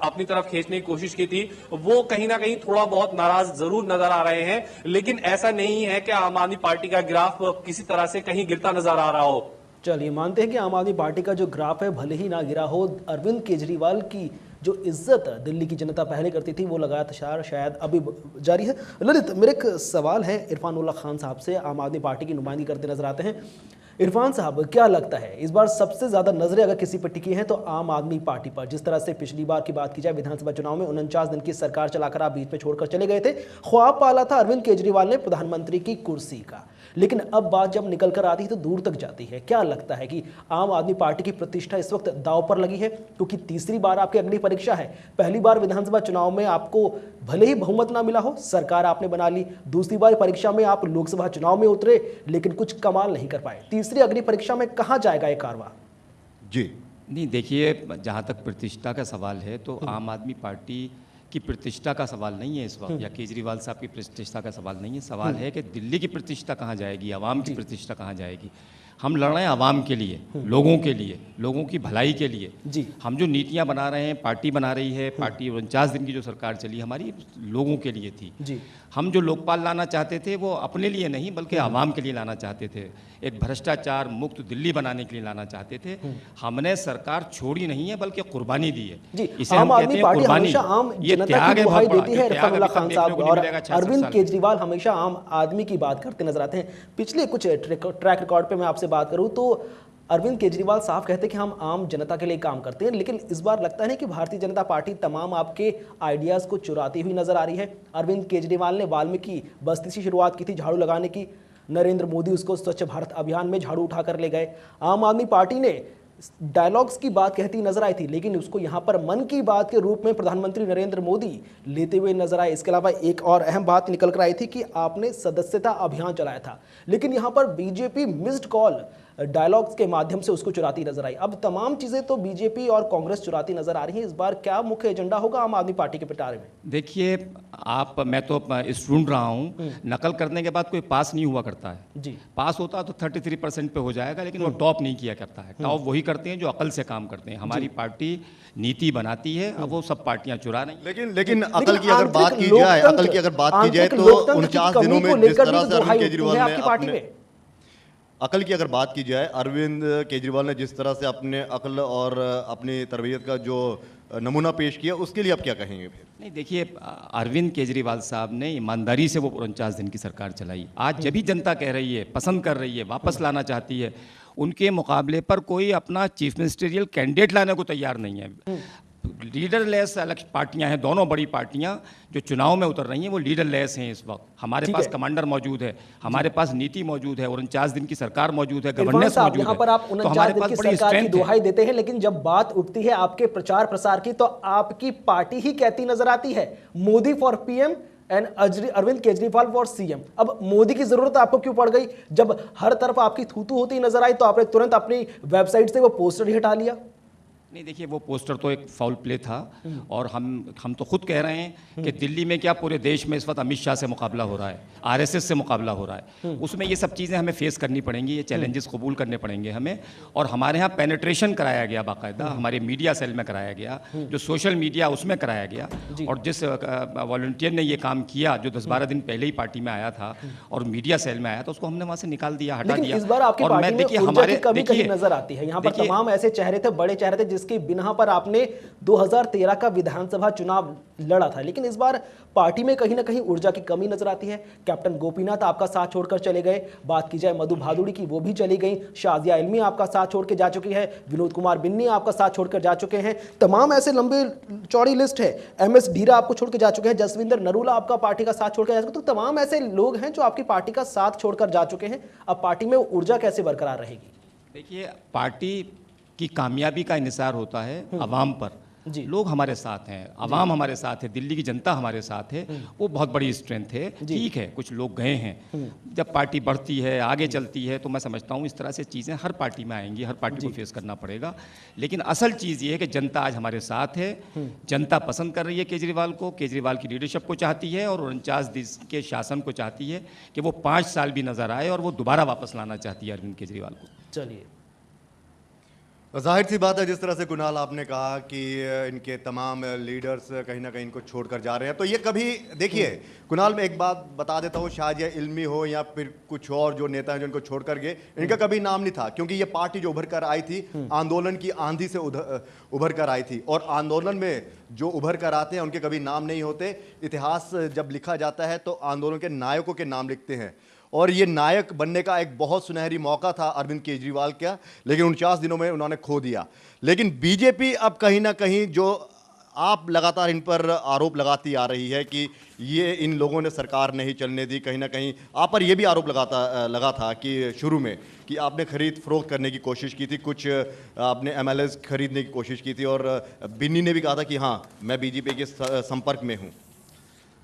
अपनी तरफ खींचने की कोशिश की थी, वो कहीं ना कहीं थोड़ा बहुत नाराज जरूर नजर आ रहे हैं। लेकिन ऐसा नहीं है कि आम आदमी पार्टी का ग्राफ किसी तरह से कहीं गिरता नजर आ रहा हो। चलिए, मानते हैं कि आम आदमी पार्टी का जो ग्राफ है भले ही ना गिरा हो, अरविंद केजरीवाल की जो इज्जत दिल्ली की जनता पहले करती थी वो लगातार शायद अभी जारी है। ललित, मेरे एक सवाल है इरफान उल्ला खान साहब से, आम आदमी पार्टी की नुमाइंदगी करते नजर आते हैं। इरफान साहब, क्या लगता है इस बार सबसे ज्यादा नजरें अगर किसी पर टिकी हैं तो आम आदमी पार्टी पर? जिस तरह से पिछली बार की बात की जाए, विधानसभा चुनाव में 49 दिन की सरकार चलाकर आप बीच में छोड़कर चले गए थे, ख्वाब पाला था अरविंद केजरीवाल ने प्रधानमंत्री की कुर्सी का, लेकिन अब बात जब निकल कर आती है तो दूर तक जाती है। क्या लगता है कि आम आदमी पार्टी की प्रतिष्ठा इस वक्त दांव पर लगी है? क्योंकि तीसरी बार आपकी अगली परीक्षा है। पहली बार विधानसभा चुनाव में आपको भले ही बहुमत ना मिला हो, सरकार आपने बना ली, दूसरी बार परीक्षा में आप लोकसभा चुनाव में उतरे लेकिन कुछ कमाल नहीं कर पाए, तीसरी अगली परीक्षा में कहां जाएगा ये कारवां? जी नहीं, देखिए, जहाँ तक प्रतिष्ठा का सवाल है तो आम आदमी पार्टी की प्रतिष्ठा का सवाल नहीं है इस वक्त, या केजरीवाल साहब की प्रतिष्ठा का सवाल नहीं है। सवाल है कि दिल्ली की प्रतिष्ठा कहाँ जाएगी, आवाम की प्रतिष्ठा कहाँ जाएगी। हम लड़ रहे हैं आवाम के लिए, लोगों के लिए, लोगों की भलाई के लिए। जी। हम जो नीतियाँ बना रहे हैं, पार्टी बना रही है, पार्टी 49 दिन की जो सरकार चली हमारी लोगों के लिए थी। जी। हम जो लोकपाल लाना चाहते थे वो अपने लिए नहीं बल्कि आवाम के लिए लाना चाहते थे, एक भ्रष्टाचार मुक्त दिल्ली बनाने के लिए लाना चाहते थे। हमने सरकार छोड़ी नहीं है बल्कि कुर्बानी दी है। जी, इसे आम हम आदमी कहते हैं पार्टी कुर्बानी। हमेशा आम ये जनता त्याग की है दुहाई बहुत बड़ा, देती है। त्याग इरफान उल्ला अभी तक खान देखने साहब को नहीं और मिलेगा 66 अरविंद साल में। केजरीवाल हमेशा आम आदमी की बात करते नजर आते हैं। पिछले कुछ ट्रैक रिकॉर्ड पे मैं आपसे बात करूं तो अरविंद केजरीवाल साफ कहते हैं कि हम आम जनता के लिए काम करते हैं, लेकिन इस बार लगता है कि भारतीय जनता पार्टी तमाम आपके आइडियाज को चुराती हुई नजर आ रही है। अरविंद केजरीवाल ने वाल्मीकि बस्ती से शुरुआत की थी झाड़ू लगाने की, नरेंद्र मोदी उसको स्वच्छ भारत अभियान में झाड़ू उठाकर ले गए। आम आदमी पार्टी ने डायलॉग्स की बात कहती नजर आई थी, लेकिन उसको यहां पर मन की बात के रूप में प्रधानमंत्री नरेंद्र मोदी लेते हुए नजर आए। इसके अलावा एक और अहम बात निकल कर आई थी कि आपने सदस्यता अभियान चलाया था, लेकिन यहां पर बीजेपी मिस्ड कॉल डायलॉग्स के माध्यम से उसको चुराती नजर आई। अब तमाम चीजें तो बीजेपी और कांग्रेस चुराती नजर आ रही हैं। इस बार क्या मुख्य एजेंडा होगा आम आदमी पार्टी के पिटारे में? देखिए, मैं तो ढूंढ रहा हूँ, नकल करने के बाद कोई पास नहीं हुआ करता है। जी। पास होता तो 33% पे हो जाएगा, लेकिन वो टॉप नहीं किया करता है। टॉप वही करते हैं जो अकल से काम करते हैं। हमारी पार्टी नीति बनाती है, अब वो सब पार्टियां चुरा नहीं। लेकिन अकल की अगर बात की जाए, अकल की अगर बात की जाए तो 49 दिनों में जिस तरह से अरविंद केजरीवाल ने अपने अकल की अगर बात की जाए, अरविंद केजरीवाल ने जिस तरह से अपने अकल और अपनी तरबियत का जो नमूना पेश किया, उसके लिए आप क्या कहेंगे? नहीं, देखिए, अरविंद केजरीवाल साहब ने ईमानदारी से वो 49 दिन की सरकार चलाई। आज जब भी जनता कह रही है, पसंद कर रही है, वापस लाना चाहती है, उनके मुकाबले पर कोई अपना चीफ मिनिस्टरियल कैंडिडेट लाने को तैयार नहीं है। लीडरलेस पार्टियां हैं, दोनों बड़ी पार्टियां जो चुनाव में उतर रही हैं वो लीडरलेस हैं। इस वक्त हमारे पास कमांडर मौजूद है, हमारे पास नीति मौजूद है, 49 दिन की सरकार मौजूद है, गवर्नेंस मौजूद है। यहाँ पर आप 49 दिन की सरकार की दुहाई देते हैं, लेकिन जब बात उठती है आपके प्रचार प्रसार की तो आपकी पार्टी ही कहती नजर आती है, Modi for PM and Arvind Kejriwal for CM. अब मोदी की जरूरत आपको क्यों पड़ गई? जब हर तरफ आपकी थूथू होती नजर आई तो आपने तुरंत अपनी वेबसाइट से वो पोस्टर ही हटा लिया। नहीं, देखिए, वो पोस्टर तो एक फाउल प्ले था, और हम तो खुद कह रहे हैं कि दिल्ली में क्या पूरे देश में इस वक्त अमित शाह से मुकाबला हो रहा है, आरएसएस से मुकाबला हो रहा है। उसमें ये सब चीज़ें हमें फेस करनी पड़ेंगी, ये चैलेंजेस कबूल करने पड़ेंगे हमें। और हमारे यहाँ पेनिट्रेशन कराया गया बाकायदा, हमारे मीडिया सेल में कराया गया, जो सोशल मीडिया उसमें कराया गया। और जिस वॉलंटियर ने ये काम किया, जो 10-12 दिन पहले ही पार्टी में आया था और मीडिया सेल में आया था, उसको हमने वहाँ से निकाल दिया, हटा दिया। इस बार आपकी पार्टी में ऊर्जा की कमी कहीं नजर आती है। यहाँ पर तमाम ऐसे चेहरे थे, बड़े चेहरे थे, जिसके बिना पर आपने 2013 का विधानसभा चुनाव लड़ा था, लेकिन इस बार पार्टी में कहीं ना कहीं ऊर्जा की कमी नजर आती है। कैप्टन गोपीनाथ आपका साथ छोड़कर चले गए, बात की जाए मधु भादुड़ी की, वो भी चली गई। शाजिया इल्मी आपका साथ छोड़ के जा चुकी है, विनोद कुमार बिन्नी आपका साथ छोड़कर जा चुके हैं। तमाम ऐसे लंबे चौड़ी लिस्ट है। एमएस ढीरा आपको छोड़ के जा चुके हैं, जसविंदर नरूला आपका पार्टी का साथ छोड़कर जा चुके हैं। तो तमाम ऐसे लोग हैं जो आपकी पार्टी का साथ छोड़कर जा चुके हैं। अब पार्टी में ऊर्जा कैसे बरकरार रहेगी? देखिए, पार्टी की कामयाबी का इंहिसार होता है अवाम पर। लोग हमारे साथ हैं, अवाम हमारे साथ है, दिल्ली की जनता हमारे साथ है, वो बहुत बड़ी स्ट्रेंथ है। ठीक है, कुछ लोग गए हैं, जब पार्टी बढ़ती है, आगे चलती है, तो मैं समझता हूँ इस तरह से चीज़ें हर पार्टी में आएंगी, हर पार्टी को फेस करना पड़ेगा। लेकिन असल चीज़ ये है कि जनता आज हमारे साथ है, जनता पसंद कर रही है केजरीवाल को, केजरीवाल की लीडरशिप को चाहती है, और 49 दिन के शासन को चाहती है कि वो 5 साल भी नजर आए, और वो दोबारा वापस लाना चाहती है अरविंद केजरीवाल को। चलिए, जाहिर सी बात है, जिस तरह से कुणाल आपने कहा कि इनके तमाम लीडर्स कहीं ना कहीं इनको छोड़कर जा रहे हैं, तो ये कभी देखिए कुणाल, मैं एक बात बता देता हूँ, शायद ये इल्मी हो या फिर कुछ और जो नेता हैं जो इनको छोड़कर गए, इनका कभी नाम नहीं था, क्योंकि ये पार्टी जो उभर कर आई थी आंदोलन की आंधी से उभर कर आई थी, और आंदोलन में जो उभर कर आते हैं उनके कभी नाम नहीं होते। इतिहास जब लिखा जाता है तो आंदोलन के नायकों के नाम लिखते हैं, और ये नायक बनने का एक बहुत सुनहरी मौका था अरविंद केजरीवाल का, लेकिन 49 दिनों में उन्होंने खो दिया। लेकिन बीजेपी अब कहीं ना कहीं, जो आप लगातार इन पर आरोप लगाती आ रही है कि ये इन लोगों ने सरकार नहीं चलने दी, कहीं ना कहीं आप पर यह भी आरोप लगा था कि शुरू में कि आपने खरीद फरोख्त करने की कोशिश की थी, कुछ आपने एमएलएस खरीदने की कोशिश की थी, और बिन्नी ने भी कहा था कि हाँ मैं बीजेपी के संपर्क में हूँ।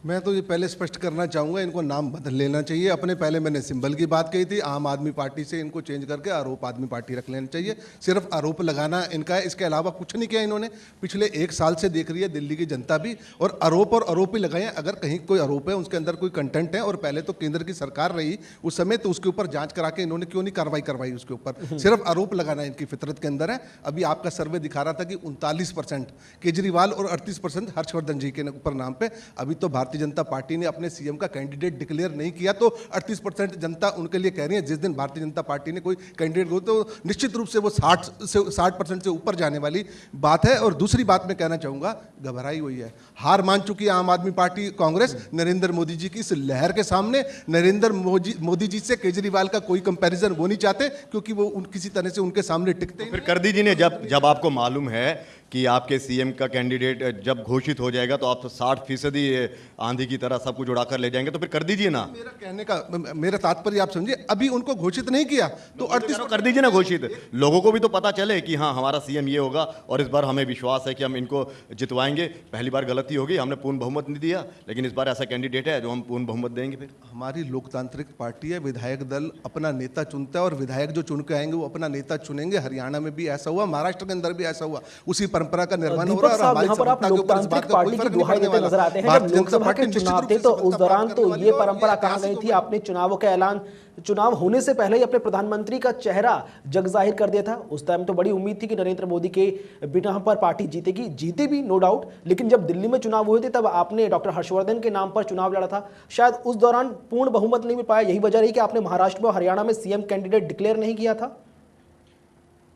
मैं तो ये पहले स्पष्ट करना चाहूँगा, इनको नाम बदल लेना चाहिए। अपने पहले मैंने सिंबल की बात कही थी, आम आदमी पार्टी से इनको चेंज करके आरोप आदमी पार्टी रख लेना चाहिए। सिर्फ आरोप लगाना इनका है, इसके अलावा कुछ नहीं किया इन्होंने। पिछले 1 साल से देख रही है दिल्ली की जनता भी, और आरोप ही लगाए। अगर कहीं कोई आरोप है, उसके अंदर कोई कंटेंट है, और पहले तो केंद्र की सरकार रही उस समय, तो उसके ऊपर जाँच करा के इन्होंने क्यों नहीं कार्रवाई करवाई उसके ऊपर। सिर्फ आरोप लगाना इनकी फितरत के अंदर है। अभी आपका सर्वे दिखा रहा था कि 39% केजरीवाल और 38% हर्षवर्धन जी के ऊपर नाम पे। अभी तो भारतीय जनता पार्टी ने अपने सीएम का कैंडिडेट डिक्लेयर नहीं किया, तो 38% जनता उनके लिए कह रही है। जिस दिन भारतीय जनता पार्टी ने कोई कैंडिडेट हो तो निश्चित रूप से वो 60% से ऊपर जाने वाली बात है। और दूसरी बात मैं कहना चाहूंगा, घबराई हुई है, हार मान चुकी है आम आदमी पार्टी कांग्रेस नरेंद्र मोदी जी की इस लहर के सामने। नरेंद्र मोदी जी से केजरीवाल का कोई कंपैरिजन वो नहीं चाहते, क्योंकि वो किसी तरह से उनके सामने टिकते। फिर कर दीजिए ने, जब आपको मालूम है कि आपके सीएम का कैंडिडेट जब घोषित हो जाएगा तो आप तो 60% आंधी की तरह सब कुछ उड़ाकर ले जाएंगे, तो फिर कर दीजिए ना। मेरा कहने का मेरा तात्पर्य आप समझिए, अभी उनको घोषित नहीं किया तो 38 कर दीजिए ना घोषित, लोगों को भी तो पता चले कि हाँ हमारा सीएम ये होगा और इस बार हमें विश्वास है कि हम इनको जितवाएंगे। पहली बार गलती होगी, हमने पूर्ण बहुमत नहीं दिया, लेकिन इस बार ऐसा कैंडिडेट है जो हम पूर्ण बहुमत देंगे। फिर हमारी लोकतांत्रिक पार्टी है, विधायक दल अपना नेता चुनता है, और विधायक जो चुन के आएंगे वो अपना नेता चुनेंगे। हरियाणा में भी ऐसा हुआ, महाराष्ट्र के अंदर भी ऐसा हुआ, उसी परंपरा का निर्माण हो रहा है। यहाँ पर आप लोकतांत्रिक पार्टी की दुहाई देते नजर आते हैं। जब लोकसभा के चुनाव थे तो उस दौरान तो ये परंपरा कहाँ गई थी? आपने चुनावों का ऐलान चुनाव होने से पहले ही अपने प्रधानमंत्री का चेहरा जग जाहिर कर दिया था। उस टाइम तो बड़ी उम्मीद थी कि नरेंद्र मोदी के बिना पर पार्टी जीतेगी, जीते भी नो डाउट। लेकिन जब दिल्ली में चुनाव हुए थे तब आपने डॉक्टर हर्षवर्धन के नाम पर चुनाव लड़ा था, शायद उस दौरान पूर्ण बहुमत नहीं मिल पाया। यही वजह रही कि आपने महाराष्ट्र में और हरियाणा में सीएम कैंडिडेट डिक्लेयर नहीं किया था।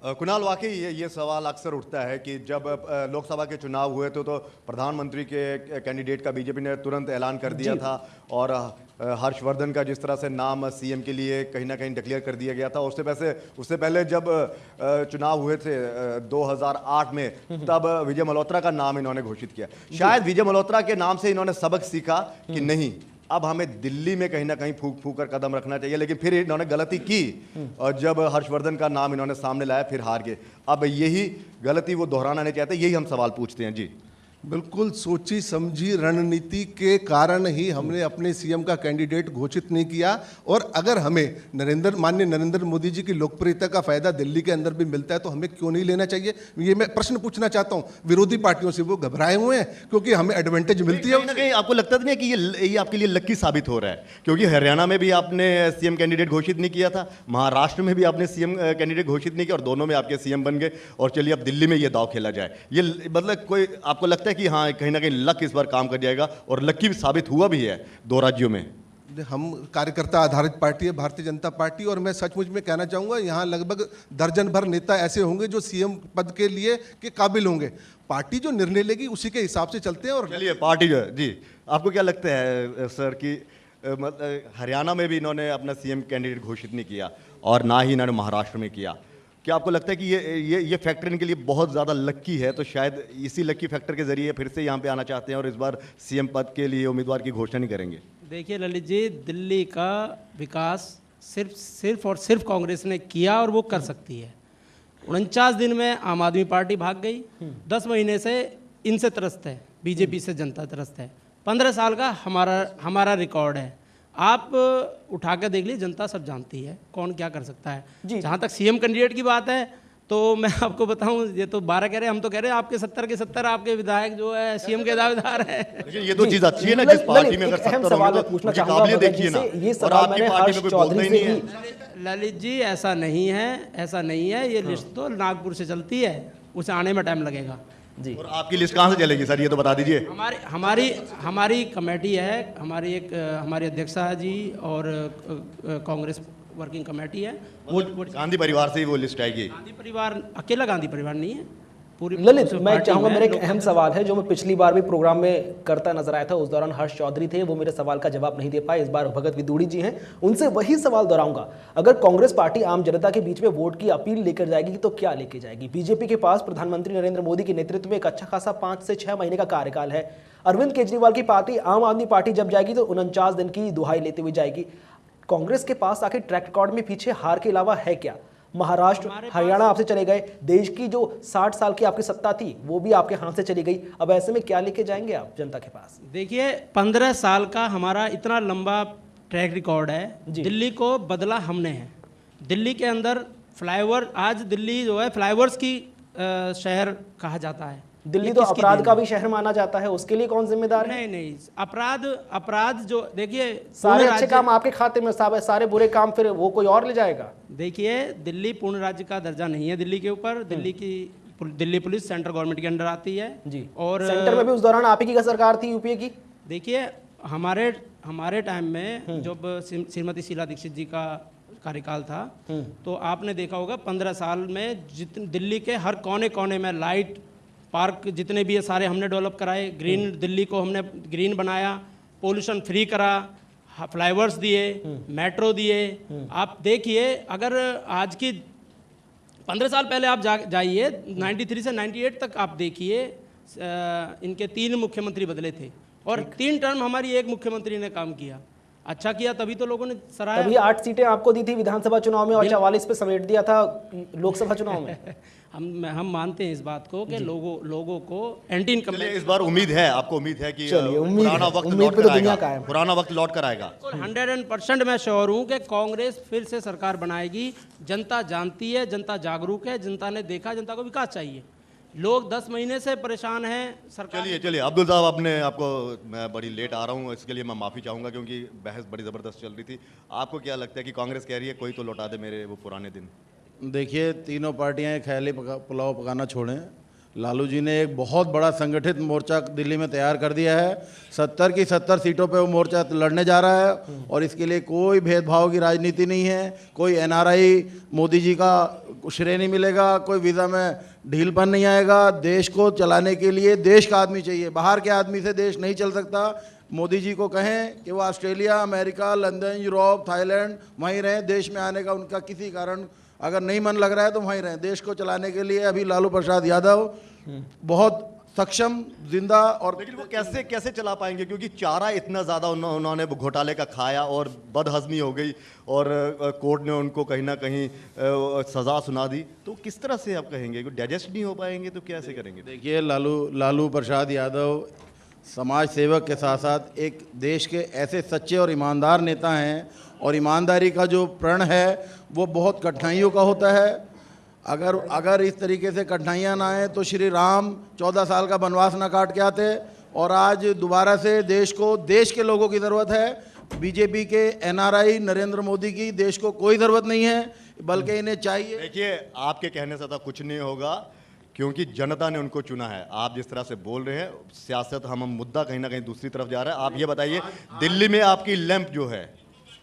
कुणाल, वाकई ये सवाल अक्सर उठता है कि जब लोकसभा के चुनाव हुए थे तो प्रधानमंत्री के कैंडिडेट का बीजेपी ने तुरंत ऐलान कर दिया था, और हर्षवर्धन का जिस तरह से नाम सीएम के लिए कहीं ना कहीं डिक्लेयर कर दिया गया था। उससे पहले जब चुनाव हुए थे 2008 में, तब विजय मल्होत्रा का नाम इन्होंने घोषित किया। शायद विजय मल्होत्रा के नाम से इन्होंने सबक सीखा कि नहीं, अब हमें दिल्ली में कहीं ना कहीं फूक कर कदम रखना चाहिए। लेकिन फिर इन्होंने गलती की, और जब हर्षवर्धन का नाम इन्होंने सामने लाया फिर हार गए। अब यही गलती वो दोहराना नहीं चाहते, यही हम सवाल पूछते हैं। जी बिल्कुल सोची समझी रणनीति के कारण ही हमने अपने सीएम का कैंडिडेट घोषित नहीं किया। और अगर हमें माननीय नरेंद्र मोदी जी की लोकप्रियता का फायदा दिल्ली के अंदर भी मिलता है तो हमें क्यों नहीं लेना चाहिए? ये मैं प्रश्न पूछना चाहता हूं विरोधी पार्टियों से। वो घबराए हुए हैं क्योंकि हमें एडवांटेज मिलती है। कहीं आपको लगता नहीं कि ये आपके लिए लक्की साबित हो रहा है? क्योंकि हरियाणा में भी आपने सीएम कैंडिडेट घोषित नहीं किया था, महाराष्ट्र में भी आपने सीएम कैंडिडेट घोषित नहीं किया, और दोनों में आपके सीएम बन गए। और चलिए अब दिल्ली में ये दाव खेला जाए, ये मतलब कोई आपको लगता है कि हाँ कहीं ना कहीं लक इस बार काम कर जाएगा? और लक्की भी साबित हुआ भी है 2 राज्यों में। हम कार्यकर्ता आधारित पार्टी है भारतीय जनता पार्टी, और मैं सचमुच में कहना चाहूँगा यहाँ लगभग दर्जन भर नेता ऐसे होंगे जो सीएम पद के लिए के काबिल होंगे। पार्टी जो निर्णय लेगी उसी के हिसाब से चलते हैं। और चलिए पार्टी जो जी, आपको क्या लगता है सर कि हरियाणा में भी इन्होंने अपना सीएम कैंडिडेट घोषित नहीं किया और ना ही इन्होंने महाराष्ट्र में किया, क्या आपको लगता है कि ये फैक्टर इनके लिए बहुत ज़्यादा लक्की है? तो शायद इसी लक्की फैक्टर के जरिए फिर से यहाँ पे आना चाहते हैं और इस बार सीएम पद के लिए उम्मीदवार की घोषणा नहीं करेंगे। देखिए ललित जी, दिल्ली का विकास सिर्फ और सिर्फ कांग्रेस ने किया और वो कर सकती है। 49 दिन में आम आदमी पार्टी भाग गई। 10 महीने से इनसे त्रस्त है, बीजेपी से जनता त्रस्त है। 15 साल का हमारा रिकॉर्ड है। आप उठा कर देख लीजिए, जनता सब जानती है कौन क्या कर सकता है। जहाँ तक सीएम कैंडिडेट की बात है तो मैं आपको बताऊं, ये तो 12 कह रहे हैं, हम तो कह रहे हैं आपके 70 के 70 आपके विधायक जो है सीएम के दावेदार है। लेकिन ये तो चीज अच्छी है ना, जिस पार्टी में अगर 70 सवाल होंगे मैं तो पूछना उनकी चाहूंगा काबिलियत भगत देखिए जी ना, से, ये और सवाल आपकी मैंने पार्टी हर्ष में कोई बोलता चौधरी ही से नहीं भी है। ललित जी ऐसा नहीं है, ऐसा नहीं है, ये लिस्ट तो नागपुर से चलती है, उसे आने में टाइम लगेगा जी। और आपकी लिस्ट कहाँ से चलेगी सर, ये तो बता दीजिए। हमारी हमारी हमारी कमेटी है, हमारी एक हमारी अध्यक्षा जी और कांग्रेस वर्किंग कमेटी है, वो गांधी परिवार से ही वो लिस्ट आएगी। गांधी परिवार अकेला गांधी परिवार नहीं है, पूरी ललित, मैं पार्टी चाहूंगा, में मेरा एक लोग- अहम सवाल है जो मैं पिछली बार भी प्रोग्राम में करता नजर आया था, उस दौरान हर्ष चौधरी थे, वो मेरे सवाल का जवाब नहीं दे पाए। इस बार भगत विदुड़ी जी हैं, उनसे वही सवाल दोहराऊंगा। अगर कांग्रेस पार्टी आम जनता के बीच में वोट की अपील लेकर जाएगी तो क्या लेके जाएगी? बीजेपी के पास प्रधानमंत्री नरेंद्र मोदी के नेतृत्व में एक अच्छा खासा 5 से 6 महीने का कार्यकाल है। अरविंद केजरीवाल की पार्टी आम आदमी पार्टी जब जाएगी तो 49 दिन की दुहाई लेते हुए जाएगी। कांग्रेस के पास आखिर ट्रैक रिकॉर्ड में पीछे हार के अलावा है क्या? महाराष्ट्र, हरियाणा आपसे चले गए, देश की जो 60 साल की आपकी सत्ता थी वो भी आपके हाथ से चली गई। अब ऐसे में क्या लेके जाएंगे आप जनता के पास? देखिए 15 साल का हमारा इतना लंबा ट्रैक रिकॉर्ड है। जी। दिल्ली को बदला हमने है। दिल्ली के अंदर फ्लाईओवर, आज दिल्ली जो है फ्लाईओवर्स की शहर कहा जाता है। दिल्ली ये तो किसकी अपराध देन का है? भी शहर माना जाता है, उसके लिए कौन जिम्मेदार है? नहीं नहीं, अपराध जो देखिए सारे पूर्ण अच्छे राज्य- काम आपके खाते में, सारे बुरे काम फिर वो कोई और ले जाएगा? देखिए दिल्ली पूर्ण राज्य का दर्जा नहीं है दिल्ली के ऊपर। दिल्ली पुलिस सेंट्रल गवर्नमेंट के अंडर आती है जी। और सेंटर में भी उस दौरान आप ही की सरकार थी, यूपीए की। देखिए हमारे टाइम में जब श्रीमती शीला दीक्षित जी का कार्यकाल था तो आपने देखा होगा 15 साल में जितने दिल्ली के हर कोने कोने में लाइट पार्क जितने भी है सारे हमने डेवलप कराए। ग्रीन दिल्ली को हमने ग्रीन बनाया, पोल्यूशन फ्री करा, फ्लाईओवर्स दिए, मेट्रो दिए। आप देखिए अगर आज की 15 साल पहले आप जाइए 93 से 98 तक आप देखिए, इनके 3 मुख्यमंत्री बदले थे और 3 टर्म हमारी एक मुख्यमंत्री ने काम किया। अच्छा किया तभी तो लोगों ने सराहा। तभी 8 सीटें आपको दी थी विधानसभा चुनाव में और 44 पे समेट दिया था लोकसभा चुनाव में। हम मानते हैं इस बात को कि लोगों को एंटी इनकम। चलिए इस बार उम्मीद है, आपको उम्मीद है कि चलिए, उम्मीद पुराना है। वक्त उम्मीद लौट पे कर तो दुनिया आएगा, कायम है। पुराना वक्त लौट कर आएगा। 100% मैं श्योर हूँ कि कांग्रेस फिर से सरकार बनाएगी। जनता जानती है, जनता जागरूक है, जनता ने देखा, जनता को विकास चाहिए। लोग 10 महीने से परेशान हैं सरकार। चलिए अब्दुल साहब, अपने आपको मैं बड़ी लेट आ रहा हूँ, इसके लिए मैं माफ़ी चाहूँगा क्योंकि बहस बड़ी ज़बरदस्त चल रही थी। आपको क्या लगता है कि कांग्रेस कह रही है कोई तो लौटा दे मेरे वो पुराने दिन? देखिए तीनों पार्टियां एक ख्याली पुलाव पकाना छोड़ें। लालू जी ने एक बहुत बड़ा संगठित मोर्चा दिल्ली में तैयार कर दिया है। 70 की 70 सीटों पे वो मोर्चा लड़ने जा रहा है और इसके लिए कोई भेदभाव की राजनीति नहीं है। कोई एनआरआई मोदी जी का श्रेय नहीं मिलेगा, कोई वीज़ा में ढीलपन नहीं आएगा। देश को चलाने के लिए देश का आदमी चाहिए, बाहर के आदमी से देश नहीं चल सकता। मोदी जी को कहें कि वो Australia, America, London, Europe, Thailand वहीं रहें। देश में आने का उनका किसी कारण अगर नहीं मन लग रहा है तो वहीं रहें। देश को चलाने के लिए अभी लालू प्रसाद यादव बहुत सक्षम, जिंदा और लेकिन वो कैसे चला पाएंगे क्योंकि चारा इतना ज़्यादा उन्होंने घोटाले का खाया और बदहजमी हो गई और कोर्ट ने उनको कहीं ना कहीं सज़ा सुना दी। तो किस तरह से आप कहेंगे डाइजेस्ट नहीं हो पाएंगे तो कैसे करेंगे? देखिए लालू प्रसाद यादव समाज सेवक के साथ साथ एक देश के ऐसे सच्चे और ईमानदार नेता हैं और ईमानदारी का जो प्रण है वो बहुत कठिनाइयों का होता है। अगर इस तरीके से कठिनाइयाँ ना आए तो श्री राम 14 साल का वनवास ना काट के आते और आज दोबारा से देश के लोगों की ज़रूरत है। बीजेपी के एनआरआई नरेंद्र मोदी की देश को कोई ज़रूरत नहीं है, बल्कि इन्हें चाहिए। देखिए आपके कहने से तो कुछ नहीं होगा क्योंकि जनता ने उनको चुना है। आप जिस तरह से बोल रहे हैं सियासत, हम मुद्दा कहीं ना कहीं दूसरी तरफ जा रहा है। आप ये बताइए दिल्ली में आपकी लैंप जो है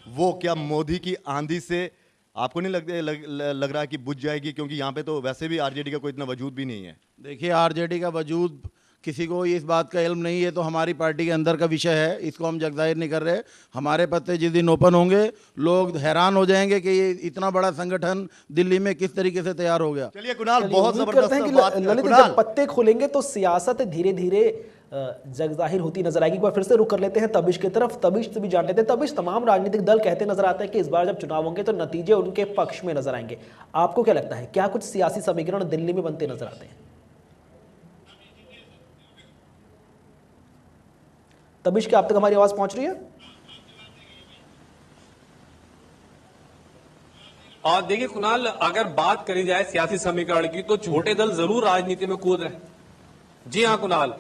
वो क्या मोदी की आंधी से आपको नहीं लग रहा है कि बुझ जाएगी? क्योंकि यहाँ पे तो वैसे भी आरजेडी का कोई इतना वजूद भी नहीं है। देखिए आरजेडी का वजूद किसी को इस बात का इल्म नहीं है, तो हमारी पार्टी के अंदर का विषय है, इसको हम जगजाहिर नहीं कर रहे। हमारे पत्ते जिस दिन ओपन होंगे लोग हैरान हो जाएंगे कि ये इतना बड़ा संगठन दिल्ली में किस तरीके से तैयार हो गया। चलिए कुणाल, चलिए, बहुत उम्मीद करते हैं जबरदस्त कि बात। ललित कुणाल, जब पत्ते खोलेंगे तो सियासत धीरे धीरे जगजाहिर होती नजर आएगी। एक बार फिर से रुक कर लेते हैं तबिश की तरफ। तबिश से भी जान लेते हैं। तबिश, तमाम राजनीतिक दल कहते नजर आते हैं कि इस बार जब चुनाव होंगे तो नतीजे उनके पक्ष में नजर आएंगे। आपको क्या लगता है, क्या कुछ सियासी समीकरण दिल्ली में बनते नजर आते हैं? तबिश, क्या आप तक हमारी आवाज पहुंच रही है? और देखिए कुणाल, अगर बात करी जाए सियासी समीकरण की तो छोटे दल जरूर राजनीति में कूद रहे हैं। जी हाँ कुणाल,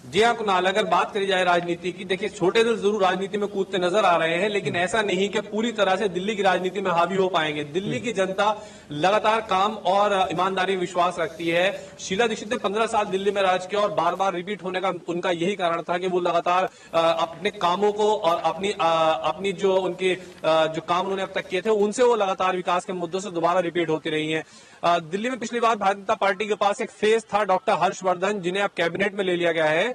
जी हाँ कुणाल, अगर बात करी जाए राजनीति की, देखिए छोटे दल जरूर राजनीति में कूदते नजर आ रहे हैं, लेकिन ऐसा नहीं कि पूरी तरह से दिल्ली की राजनीति में हावी हो पाएंगे। दिल्ली की जनता लगातार काम और ईमानदारी में विश्वास रखती है। शीला दीक्षित ने 15 साल दिल्ली में राज किया और बार बार रिपीट होने का उनका यही कारण था कि वो लगातार अपने कामों को और अपनी जो उनके जो काम उन्होंने अब तक किए थे उनसे वो लगातार विकास के मुद्दों से दोबारा रिपीट होती रही है। दिल्ली में पिछली बार भारतीय जनता पार्टी के पास एक फेस था डॉक्टर हर्षवर्धन, जिन्हें अब कैबिनेट में ले लिया गया है,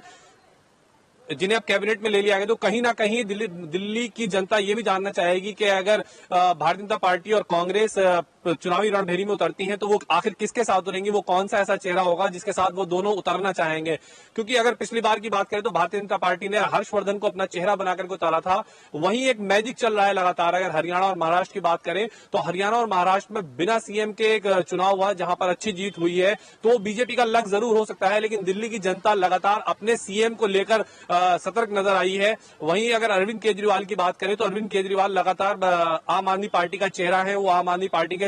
तो कहीं ना कहीं दिल्ली की जनता ये भी जानना चाहेगी कि अगर भारतीय जनता पार्टी और कांग्रेस चुनावी रणभेरी में उतरती हैं तो वो आखिर किसके साथ उतरेंगी, वो कौन सा ऐसा चेहरा होगा जिसके साथ वो दोनों उतरना चाहेंगे। क्योंकि अगर पिछली बार की बात करें तो भारतीय जनता पार्टी ने हर्षवर्धन को अपना चेहरा बनाकर के उतारा था, वहीं एक मैजिक चल रहा है लगातार। अगर हरियाणा और महाराष्ट्र की बात करें तो हरियाणा और महाराष्ट्र में बिना सीएम के एक चुनाव हुआ जहां पर अच्छी जीत हुई है, तो बीजेपी का लक जरूर हो सकता है, लेकिन दिल्ली की जनता लगातार अपने सीएम को लेकर सतर्क नजर आई है। वहीं अगर अरविंद केजरीवाल की बात करें तो अरविंद केजरीवाल लगातार आम आदमी पार्टी का चेहरा है, वो आम आदमी पार्टी के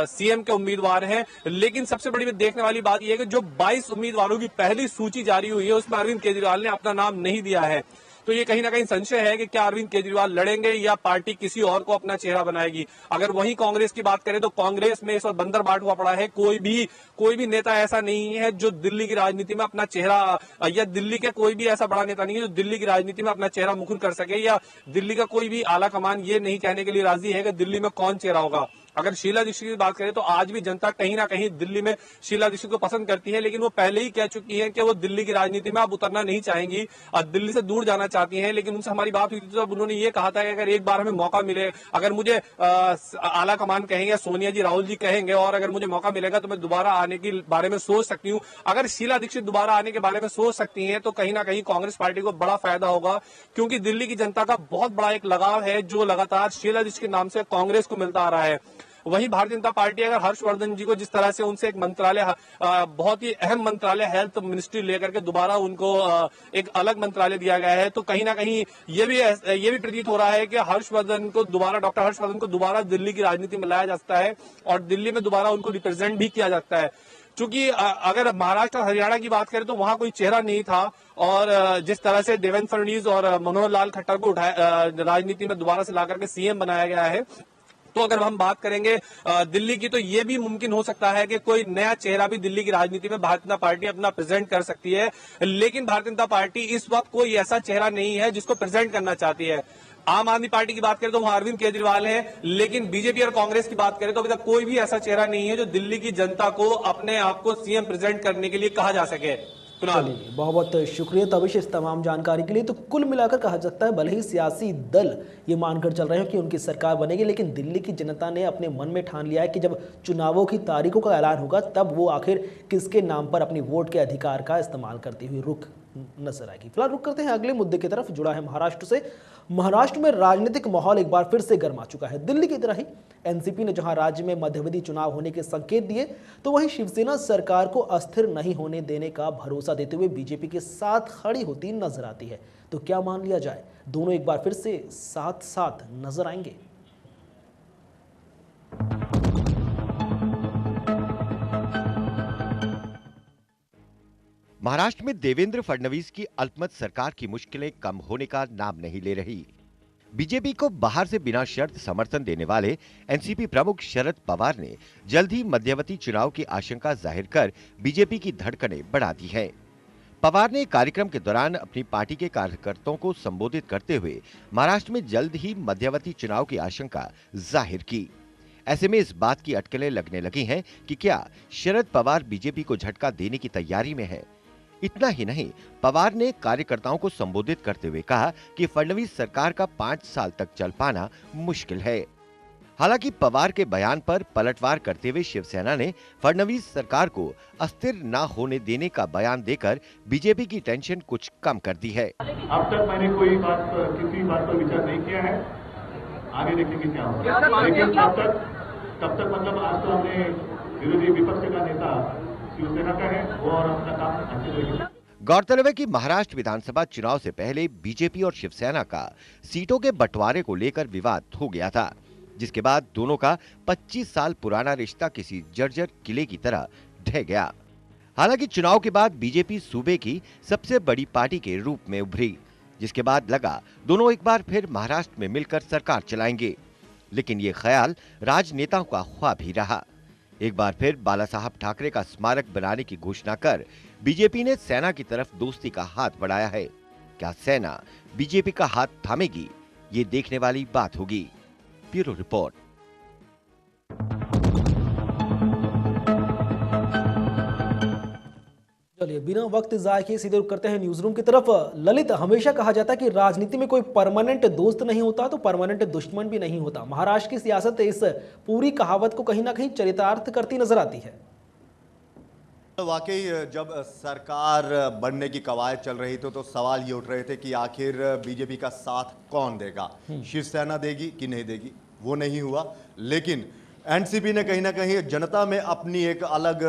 सीएम के उम्मीदवार हैं। लेकिन सबसे बड़ी देखने वाली बात यह है कि जो 22 उम्मीदवारों की पहली सूची जारी हुई है उसमें अरविंद केजरीवाल ने अपना नाम नहीं दिया है। तो ये कहीं ना कहीं संशय है कि क्या अरविंद केजरीवाल लड़ेंगे या पार्टी किसी और को अपना चेहरा बनाएगी। अगर वहीं कांग्रेस की बात करें तो कांग्रेस में इस वक्त बंदर बाट हुआ पड़ा है। कोई भी नेता ऐसा नहीं है जो दिल्ली की राजनीति में अपना चेहरा, या दिल्ली के कोई भी ऐसा बड़ा नेता नहीं है जो दिल्ली की राजनीति में अपना चेहरा मुखर कर सके, या दिल्ली का कोई भी आला कमान ये नहीं कहने के लिए राजी है कि दिल्ली में कौन चेहरा होगा। अगर शीला दीक्षित की बात करें तो आज भी जनता कहीं ना कहीं दिल्ली में शीला दीक्षित को पसंद करती है, लेकिन वो पहले ही कह चुकी है कि वो दिल्ली की राजनीति में अब उतरना नहीं चाहेंगी और दिल्ली से दूर जाना चाहती हैं। लेकिन उनसे हमारी बात हुई थी तो अब उन्होंने ये कहा था कि अगर एक बार हमें मौका मिले, अगर मुझे आला कमान कहेंगे, सोनिया जी, राहुल जी कहेंगे और अगर मुझे मौका मिलेगा तो मैं दोबारा आने के बारे में सोच सकती हूँ। अगर शीला दीक्षित दोबारा आने के बारे में सोच सकती है तो कहीं ना कहीं कांग्रेस पार्टी को बड़ा फायदा होगा, क्योंकि दिल्ली की जनता का बहुत बड़ा एक लगाव है जो लगातार शीला दीक्षित के नाम से कांग्रेस को मिलता आ रहा है। वहीं भारतीय जनता पार्टी अगर हर्षवर्धन जी को जिस तरह से उनसे एक मंत्रालय, बहुत ही अहम मंत्रालय हेल्थ मिनिस्ट्री लेकर के दोबारा उनको एक अलग मंत्रालय दिया गया है, तो कहीं ना कहीं ये भी प्रतीत हो रहा है कि डॉक्टर हर्षवर्धन को दोबारा दिल्ली की राजनीति में लाया जा सकता है और दिल्ली में दोबारा उनको रिप्रेजेंट भी किया जा सकता है। क्योंकि अगर महाराष्ट्र और हरियाणा की बात करें तो वहां कोई चेहरा नहीं था और जिस तरह से देवेंद्र फडणवीस और मनोहर लाल खट्टर को राजनीति में दोबारा से लाकर के सीएम बनाया गया है, तो अगर हम बात करेंगे दिल्ली की तो ये भी मुमकिन हो सकता है कि कोई नया चेहरा भी दिल्ली की राजनीति में भारतीय जनता पार्टी अपना प्रेजेंट कर सकती है। लेकिन भारतीय जनता पार्टी इस वक्त कोई ऐसा चेहरा नहीं है जिसको प्रेजेंट करना चाहती है। आम आदमी पार्टी की बात करें तो वहां अरविंद केजरीवाल है, लेकिन बीजेपी और कांग्रेस की बात करें तो अभी तक कोई भी ऐसा चेहरा नहीं है जो दिल्ली की जनता को अपने आप को सीएम प्रेजेंट करने के लिए कहा जा सके। चलिए, बहुत बहुत शुक्रिया तविश इस तमाम जानकारी के लिए। तो कुल मिलाकर कहा सकता है भले ही सियासी दल ये मानकर चल रहे हैं कि उनकी सरकार बनेगी, लेकिन दिल्ली की जनता ने अपने मन में ठान लिया है कि जब चुनावों की तारीखों का ऐलान होगा तब वो आखिर किसके नाम पर अपनी वोट के अधिकार का इस्तेमाल करती हुई रुख नजर आएगी। फिलहाल रुक करते हैं अगले मुद्दे की तरफ, जुड़ा है महाराष्ट्र से। महाराष्ट्र में राजनीतिक माहौल एक बार फिर से गर्मा चुका है। दिल्ली की तरह ही एनसीपी ने जहां राज्य में मध्यावधि चुनाव होने के संकेत दिए, तो वहीं शिवसेना सरकार को अस्थिर नहीं होने देने का भरोसा देते हुए बीजेपी के साथ खड़ी होती नजर आती है। तो क्या मान लिया जाए, दोनों एक बार फिर से साथ साथ नजर आएंगे? महाराष्ट्र में देवेंद्र फडणवीस की अल्पमत सरकार की मुश्किलें कम होने का नाम नहीं ले रही। बीजेपी को बाहर से बिना शर्त समर्थन देने वाले एनसीपी प्रमुख शरद पवार ने जल्द ही मध्यावधि चुनाव की आशंका जाहिर कर बीजेपी की धड़कनें बढ़ा दी हैं। पवार ने कार्यक्रम के दौरान अपनी पार्टी के कार्यकर्ताओं को संबोधित करते हुए महाराष्ट्र में जल्द ही मध्यावधि चुनाव की आशंका जाहिर की। ऐसे में इस बात की अटकलें लगने लगी हैं कि क्या शरद पवार बीजेपी को झटका देने की तैयारी में है। इतना ही नहीं, पवार ने कार्यकर्ताओं को संबोधित करते हुए कहा कि फडणवीस सरकार का 5 साल तक चल पाना मुश्किल है। हालांकि पवार के बयान पर पलटवार करते हुए शिवसेना ने फडणवीस सरकार को अस्थिर न होने देने का बयान देकर बीजेपी की टेंशन कुछ कम कर दी है। अब तक मैंने किसी बात पर विचार नहीं किया है, आगे देखेंगे क्या होगा। लेकिन तब तक मतलब आज तो हमने विरोधी विपक्ष का नेता शिवसेना का है वो और अपना काम अच्छे तरीके से। गौरतलब है कि महाराष्ट्र विधानसभा चुनाव से पहले बीजेपी और शिवसेना का सीटों के बंटवारे को लेकर विवाद हो गया था। जिसके बाद दोनों का 25 साल पुराना रिश्ता किसी जर्जर किले की तरह ढह गया। हालांकि चुनाव के बाद बीजेपी सूबे की सबसे बड़ी पार्टी के रूप में उभरी, जिसके बाद लगा दोनों एक बार फिर महाराष्ट्र में मिलकर सरकार चलाएंगे। लेकिन ये ख्याल राजनेताओं का ख्वाब ही रहा। एक बार फिर बाला साहब ठाकरे का स्मारक बनाने की घोषणा कर बीजेपी ने सेना की तरफ दोस्ती का हाथ बढ़ाया है। क्या सेना बीजेपी का हाथ थामेगी? ये देखने वाली बात होगी। Bureau report. चलिए बिना वक्त ज़ाय किए सीधे रुख करते हैं न्यूज रूम की तरफ। ललित, हमेशा कहा जाता है कि राजनीति में कोई परमानेंट दोस्त नहीं होता तो परमानेंट दुश्मन भी नहीं होता। महाराष्ट्र की सियासत इस पूरी कहावत को कहीं ना कहीं चरितार्थ करती नजर आती है। वाकई जब सरकार बनने की कवायद चल रही थी तो सवाल ये उठ रहे थे कि आखिर बीजेपी का साथ कौन देगा, शिवसेना देगी कि नहीं देगी। वो नहीं हुआ, लेकिन एनसीपी ने कहीं ना कहीं जनता में अपनी एक अलग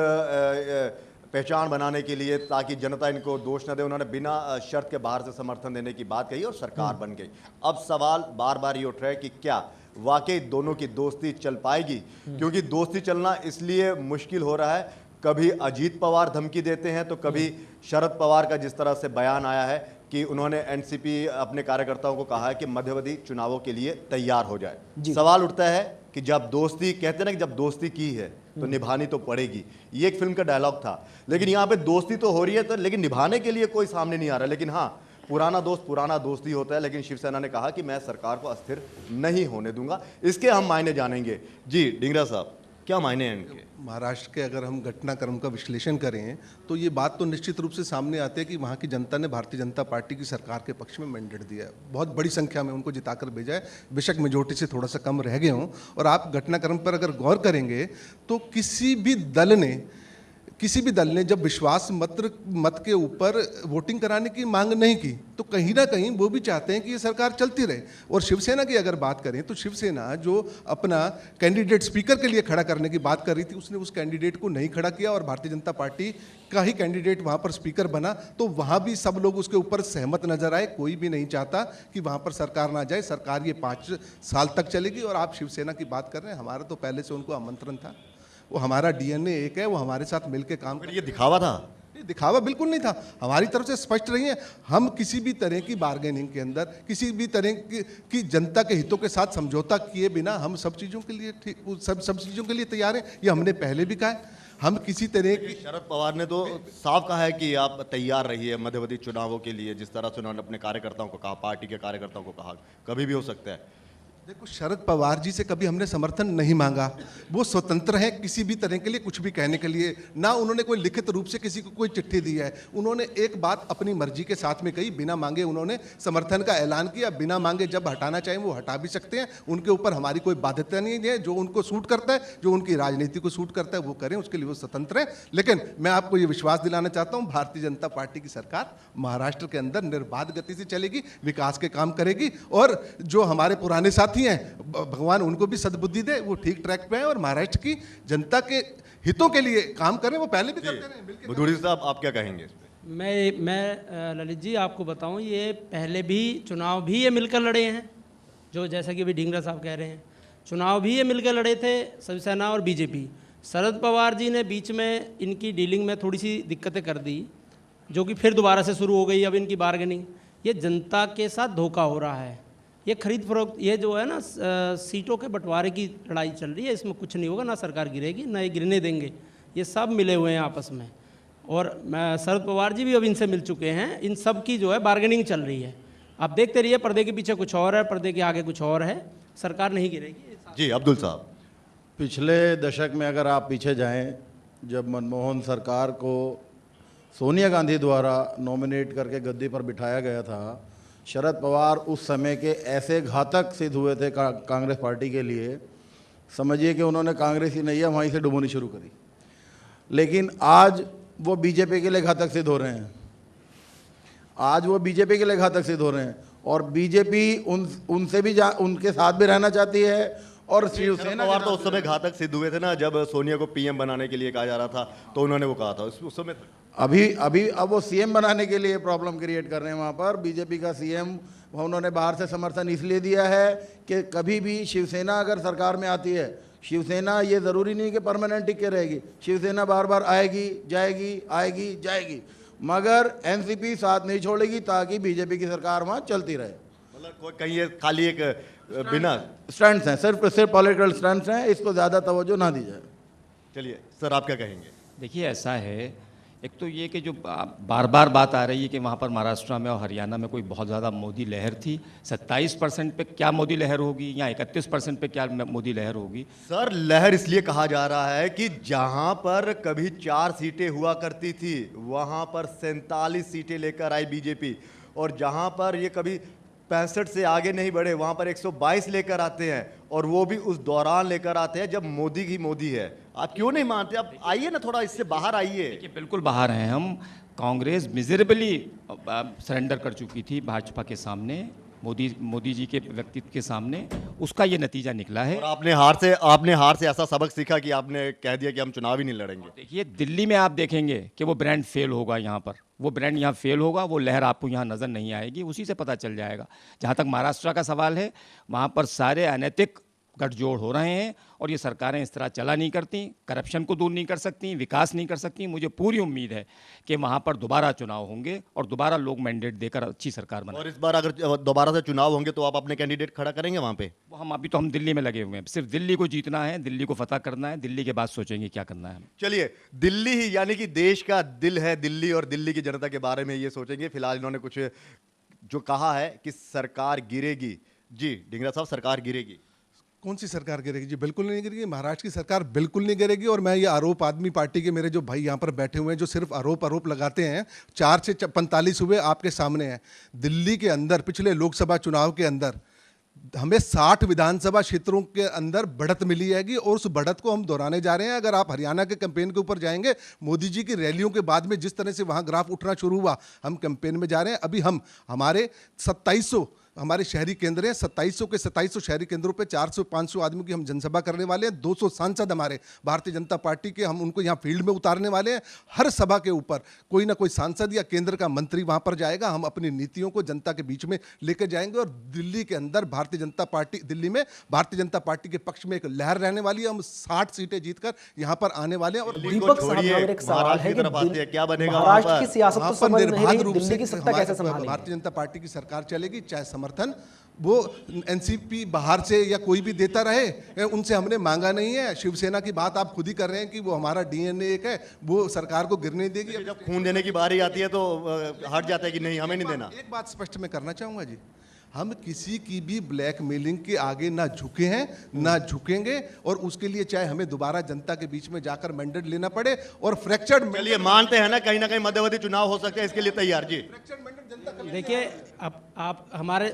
पहचान बनाने के लिए, ताकि जनता इनको दोष न दे, उन्होंने बिना शर्त के बाहर से समर्थन देने की बात कही और सरकार बन गई। अब सवाल बार बार ये उठ रहा है कि क्या वाकई दोनों की दोस्ती चल पाएगी, क्योंकि दोस्ती चलना इसलिए मुश्किल हो रहा है, कभी अजीत पवार धमकी देते हैं तो कभी शरद पवार का जिस तरह से बयान आया है कि उन्होंने एनसीपी अपने कार्यकर्ताओं को कहा है कि मध्यावधि चुनावों के लिए तैयार हो जाए। सवाल उठता है कि जब दोस्ती, कहते हैं ना कि जब दोस्ती की है तो निभानी तो पड़ेगी, ये एक फिल्म का डायलॉग था। लेकिन यहाँ पे दोस्ती तो हो रही है, तो लेकिन निभाने के लिए कोई सामने नहीं आ रहा। लेकिन हाँ, पुराना दोस्त पुराना दोस्ती होता है। लेकिन शिवसेना ने कहा कि मैं सरकार को अस्थिर नहीं होने दूंगा। इसके हम मायने जानेंगे। जी ढींगरा साहब, क्या मायने हैं इनके? महाराष्ट्र के अगर हम घटनाक्रम का विश्लेषण करें तो ये बात तो निश्चित रूप से सामने आती है कि वहाँ की जनता ने भारतीय जनता पार्टी की सरकार के पक्ष में मैंडेट दिया है, बहुत बड़ी संख्या में उनको जिताकर भेजा है, बेशक मेजोरिटी से थोड़ा सा कम रह गए हों। और आप घटनाक्रम पर अगर गौर करेंगे तो किसी भी दल ने जब विश्वास मत के ऊपर वोटिंग कराने की मांग नहीं की तो कहीं ना कहीं वो भी चाहते हैं कि ये सरकार चलती रहे। और शिवसेना की अगर बात करें तो शिवसेना जो अपना कैंडिडेट स्पीकर के लिए खड़ा करने की बात कर रही थी, उसने उस कैंडिडेट को नहीं खड़ा किया और भारतीय जनता पार्टी का ही कैंडिडेट वहाँ पर स्पीकर बना। तो वहाँ भी सब लोग उसके ऊपर सहमत नजर आए। कोई भी नहीं चाहता कि वहाँ पर सरकार ना जाए, सरकार ये 5 साल तक चलेगी। और आप शिवसेना की बात कर रहे हैं, हमारा तो पहले से उनको आमंत्रण था, वो हमारा डीएनए एक है, वो हमारे साथ मिलकर काम कर। ये दिखावा था? दिखावा बिल्कुल नहीं था, हमारी तरफ से स्पष्ट रही है। हम किसी भी तरह की बार्गेनिंग के अंदर, किसी भी तरह की जनता के हितों के साथ समझौता किए बिना हम सब चीज़ों के लिए सब चीज़ों के लिए तैयार हैं। ये हमने पहले भी कहा है। हम किसी तरह की, शरद पवार ने तो साफ कहा है कि आप तैयार रहिए मध्यावधि चुनावों के लिए, जिस तरह से उन्होंने अपने कार्यकर्ताओं को कहा, पार्टी के कार्यकर्ताओं को कहा, कभी भी हो सकता है। देखो, शरद पवार जी से कभी हमने समर्थन नहीं मांगा। वो स्वतंत्र हैं किसी भी तरह के लिए कुछ भी कहने के लिए। ना उन्होंने कोई लिखित रूप से किसी को कोई चिट्ठी दी है। उन्होंने एक बात अपनी मर्जी के साथ में कही, बिना मांगे उन्होंने समर्थन का ऐलान किया। बिना मांगे जब हटाना चाहें वो हटा भी सकते हैं, उनके ऊपर हमारी कोई बाध्यता नहीं है। जो उनको सूट करता है, जो उनकी राजनीति को सूट करता है वो करें, उसके लिए वो स्वतंत्र है। लेकिन मैं आपको ये विश्वास दिलाना चाहता हूँ, भारतीय जनता पार्टी की सरकार महाराष्ट्र के अंदर निर्बाध गति से चलेगी, विकास के काम करेगी। और जो हमारे पुराने साथी हैं, भगवान उनको भी सद्बुद्धि दे, वो ठीक ट्रैक पे हैं और महाराष्ट्र की जनता के हितों के लिए काम करें। वो पहले भी करते रहे। भदौरिया साहब, आप क्या कहेंगे इस पे? मैं ललित जी आपको बताऊं, ये पहले भी चुनाव भी ये मिलकर लड़े हैं, जो जैसा कि अभी ढींगरा साहब कह रहे हैं, चुनाव भी ये मिलकर लड़े थे, शिवसेना और बीजेपी। शरद पवार जी ने बीच में इनकी डीलिंग में थोड़ी सी दिक्कतें कर दी, जो कि फिर दोबारा से शुरू हो गई अब इनकी बार्गेनिंग। ये जनता के साथ धोखा हो रहा है, ये खरीद फरोख्त, ये जो है ना सीटों के बंटवारे की लड़ाई चल रही है। इसमें कुछ नहीं होगा, ना सरकार गिरेगी ना ये गिरने देंगे। ये सब मिले हुए हैं आपस में। और शरद पवार जी भी अब इनसे मिल चुके हैं। इन सब की जो है बार्गेनिंग चल रही है। आप देखते रहिए, पर्दे के पीछे कुछ और है, पर्दे के आगे कुछ और है। सरकार नहीं गिरेगी। जी अब्दुल साहब, पिछले दशक में अगर आप पीछे जाएं, जब मनमोहन सरकार को सोनिया गांधी द्वारा नॉमिनेट करके गद्दी पर बिठाया गया था, शरद पवार उस समय के ऐसे घातक सिद्ध हुए थे कांग्रेस पार्टी के लिए, समझिए कि उन्होंने कांग्रेस ही नैया वहीं से डुबोनी शुरू करी। लेकिन आज वो बीजेपी के लिए घातक सिद्ध हो रहे हैं। आज वो बीजेपी के लिए घातक सिद्ध हो रहे हैं। और बीजेपी उनसे भी उनके साथ भी रहना चाहती है। और शिवसेना पवार तो उस समय घातक सिद्ध हुए थे ना, जब सोनिया को पीएम बनाने के लिए कहा जा रहा था, तो उन्होंने वो कहा था उस समय। अब वो सीएम बनाने के लिए प्रॉब्लम क्रिएट कर रहे हैं वहाँ पर। बीजेपी का सीएम वह उन्होंने बाहर से समर्थन इसलिए दिया है कि कभी भी शिवसेना अगर सरकार में आती है, शिवसेना ये ज़रूरी नहीं कि परमानेंट टिके रहेगी, शिवसेना बार बार आएगी जाएगी, मगर एनसीपी साथ नहीं छोड़ेगी ताकि बीजेपी की सरकार वहाँ चलती रहे। मतलब कहीं ये खाली एक बिना स्टंट्स हैं, सिर्फ पॉलिटिकल स्टंट्स हैं, इसको ज़्यादा तवज्जो ना दी जाए। चलिए सर, आप क्या कहेंगे? देखिए, ऐसा है, एक तो ये कि जो बार बार बात आ रही है कि वहाँ पर महाराष्ट्र में और हरियाणा में कोई बहुत ज़्यादा मोदी लहर थी। 27% पे क्या मोदी लहर होगी या 31% पे क्या मोदी लहर होगी? सर, लहर इसलिए कहा जा रहा है कि जहां पर कभी 4 सीटें हुआ करती थी वहां पर 47 सीटें लेकर आई बीजेपी, और जहां पर ये कभी 65 से आगे नहीं बढ़े वहां पर 122 लेकर आते हैं, और वो भी उस दौरान लेकर आते हैं जब मोदी ही मोदी है। आप क्यों नहीं मानते? आप आइए ना, थोड़ा इससे बाहर आइए। देखिए, बिल्कुल बाहर हैं हम। कांग्रेस मिजरेबली सरेंडर कर चुकी थी भाजपा के सामने, मोदी जी के व्यक्तित्व के सामने, उसका ये नतीजा निकला है। और आपने हार से ऐसा सबक सीखा कि आपने कह दिया कि हम चुनाव ही नहीं लड़ेंगे। देखिए, दिल्ली में आप देखेंगे कि वो ब्रांड फेल होगा, यहाँ पर वो ब्रांड यहाँ फेल होगा, वो लहर आपको यहाँ नज़र नहीं आएगी, उसी से पता चल जाएगा। जहाँ तक महाराष्ट्र का सवाल है, वहाँ पर सारे अनैतिक गठजोड़ हो रहे हैं, और ये सरकारें इस तरह चला नहीं करती, करप्शन को दूर नहीं कर सकती, विकास नहीं कर सकती। मुझे पूरी उम्मीद है कि वहाँ पर दोबारा चुनाव होंगे और दोबारा लोग मैंडेट देकर अच्छी सरकार बनाएंगे। और इस बार अगर दोबारा से चुनाव होंगे तो आप अपने कैंडिडेट खड़ा करेंगे वहाँ पे? वो हम दिल्ली में लगे हुए हैं, सिर्फ दिल्ली को जीतना है, दिल्ली को फतह करना है, दिल्ली के बाद सोचेंगे क्या करना है। चलिए, दिल्ली ही यानी कि देश का दिल है दिल्ली, और दिल्ली की जनता के बारे में ये सोचेंगे। फिलहाल इन्होंने कुछ जो कहा है कि सरकार गिरेगी। जी ढींगरा साहब, सरकार गिरेगी? कौन सी सरकार गिरेगी जी? बिल्कुल नहीं गिरेगी। महाराष्ट्र की सरकार बिल्कुल नहीं गिरेगी। और मैं ये आरोप आदमी पार्टी के मेरे जो भाई यहाँ पर बैठे हुए हैं जो सिर्फ आरोप लगाते हैं, 4 से 45 हुए आपके सामने हैं। दिल्ली के अंदर पिछले लोकसभा चुनाव के अंदर हमें 60 विधानसभा क्षेत्रों के अंदर बढ़त मिली जाएगी, और उस बढ़त को हम दोहराने जा रहे हैं। अगर आप हरियाणा के कैंपेन के ऊपर जाएंगे, मोदी जी की रैलियों के बाद में जिस तरह से वहाँ ग्राफ उठना शुरू हुआ, हम कैंपेन में जा रहे हैं। अभी हमारे 2700 हमारे शहरी केंद्र हैं, 2700 के 2700 शहरी केंद्रों पे 400-500 आदमियों की हम जनसभा करने वाले हैं। 200 सांसद हमारे भारतीय जनता पार्टी के, हम उनको यहाँ फील्ड में उतारने वाले हैं। हर सभा के ऊपर कोई ना कोई सांसद या केंद्र का मंत्री वहाँ पर जाएगा। हम अपनी नीतियों को जनता के बीच में लेकर जाएंगे, और दिल्ली के अंदर दिल्ली में भारतीय जनता पार्टी के पक्ष में एक लहर रहने वाली है। हम 60 सीटें जीतकर यहाँ पर आने वाले हैं। और दीपक साहब, एक सवाल है कि क्या बनेगा महाराष्ट्र की सियासत तो समझ नहीं रही, दिल्ली की सत्ता कैसे हमारे संभालेगी? भारतीय जनता पार्टी की सरकार चलेगी, चाहे समर्थन वो एनसीपी बाहर से या कोई भी देता रहे, उनसे हमने मांगा नहीं है। शिवसेना की बात आप खुद ही कर रहे हैं कि वो हमारा डीएनए एक है, वो सरकार को गिरने देगी। जब खून देने की बारी आती है तो हट जाता है कि नहीं, हमें नहीं देना। एक बात स्पष्ट मैं करना चाहूंगा जी, हम किसी की भी ब्लैकमेलिंग के आगे ना झुके हैं ना झुकेंगे, और उसके लिए चाहे हमें दोबारा जनता के बीच में जाकर मैंडेट लेना पड़े और फ्रैक्चर्ड। चलिए, मानते हैं ना कहीं मध्यवर्ती चुनाव हो सकते हैं, इसके लिए तैयार? जी देखिए, अब आप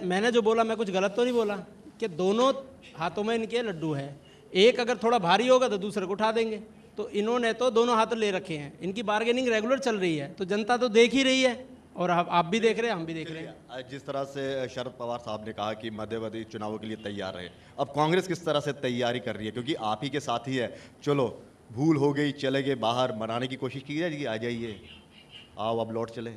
मैंने जो बोला, मैं कुछ गलत तो नहीं बोला कि दोनों हाथों में इनके लड्डू है। एक अगर थोड़ा भारी होगा तो दूसरे को उठा देंगे, तो इन्होंने तो दोनों हाथ ले रखे हैं। इनकी बार्गेनिंग रेगुलर चल रही है, तो जनता तो देख ही रही है, और आप भी देख रहे हैं, हम भी देख रहे हैं। जिस तरह से शरद पवार साहब ने कहा कि मध्यवर्ती चुनावों के लिए तैयार रहे, अब कांग्रेस किस तरह से तैयारी कर रही है? क्योंकि आप ही के साथ ही है। चलो, भूल हो गई, चले गए बाहर, मनाने की कोशिश की जाएगी, आ जाइए, आओ अब लौट चले।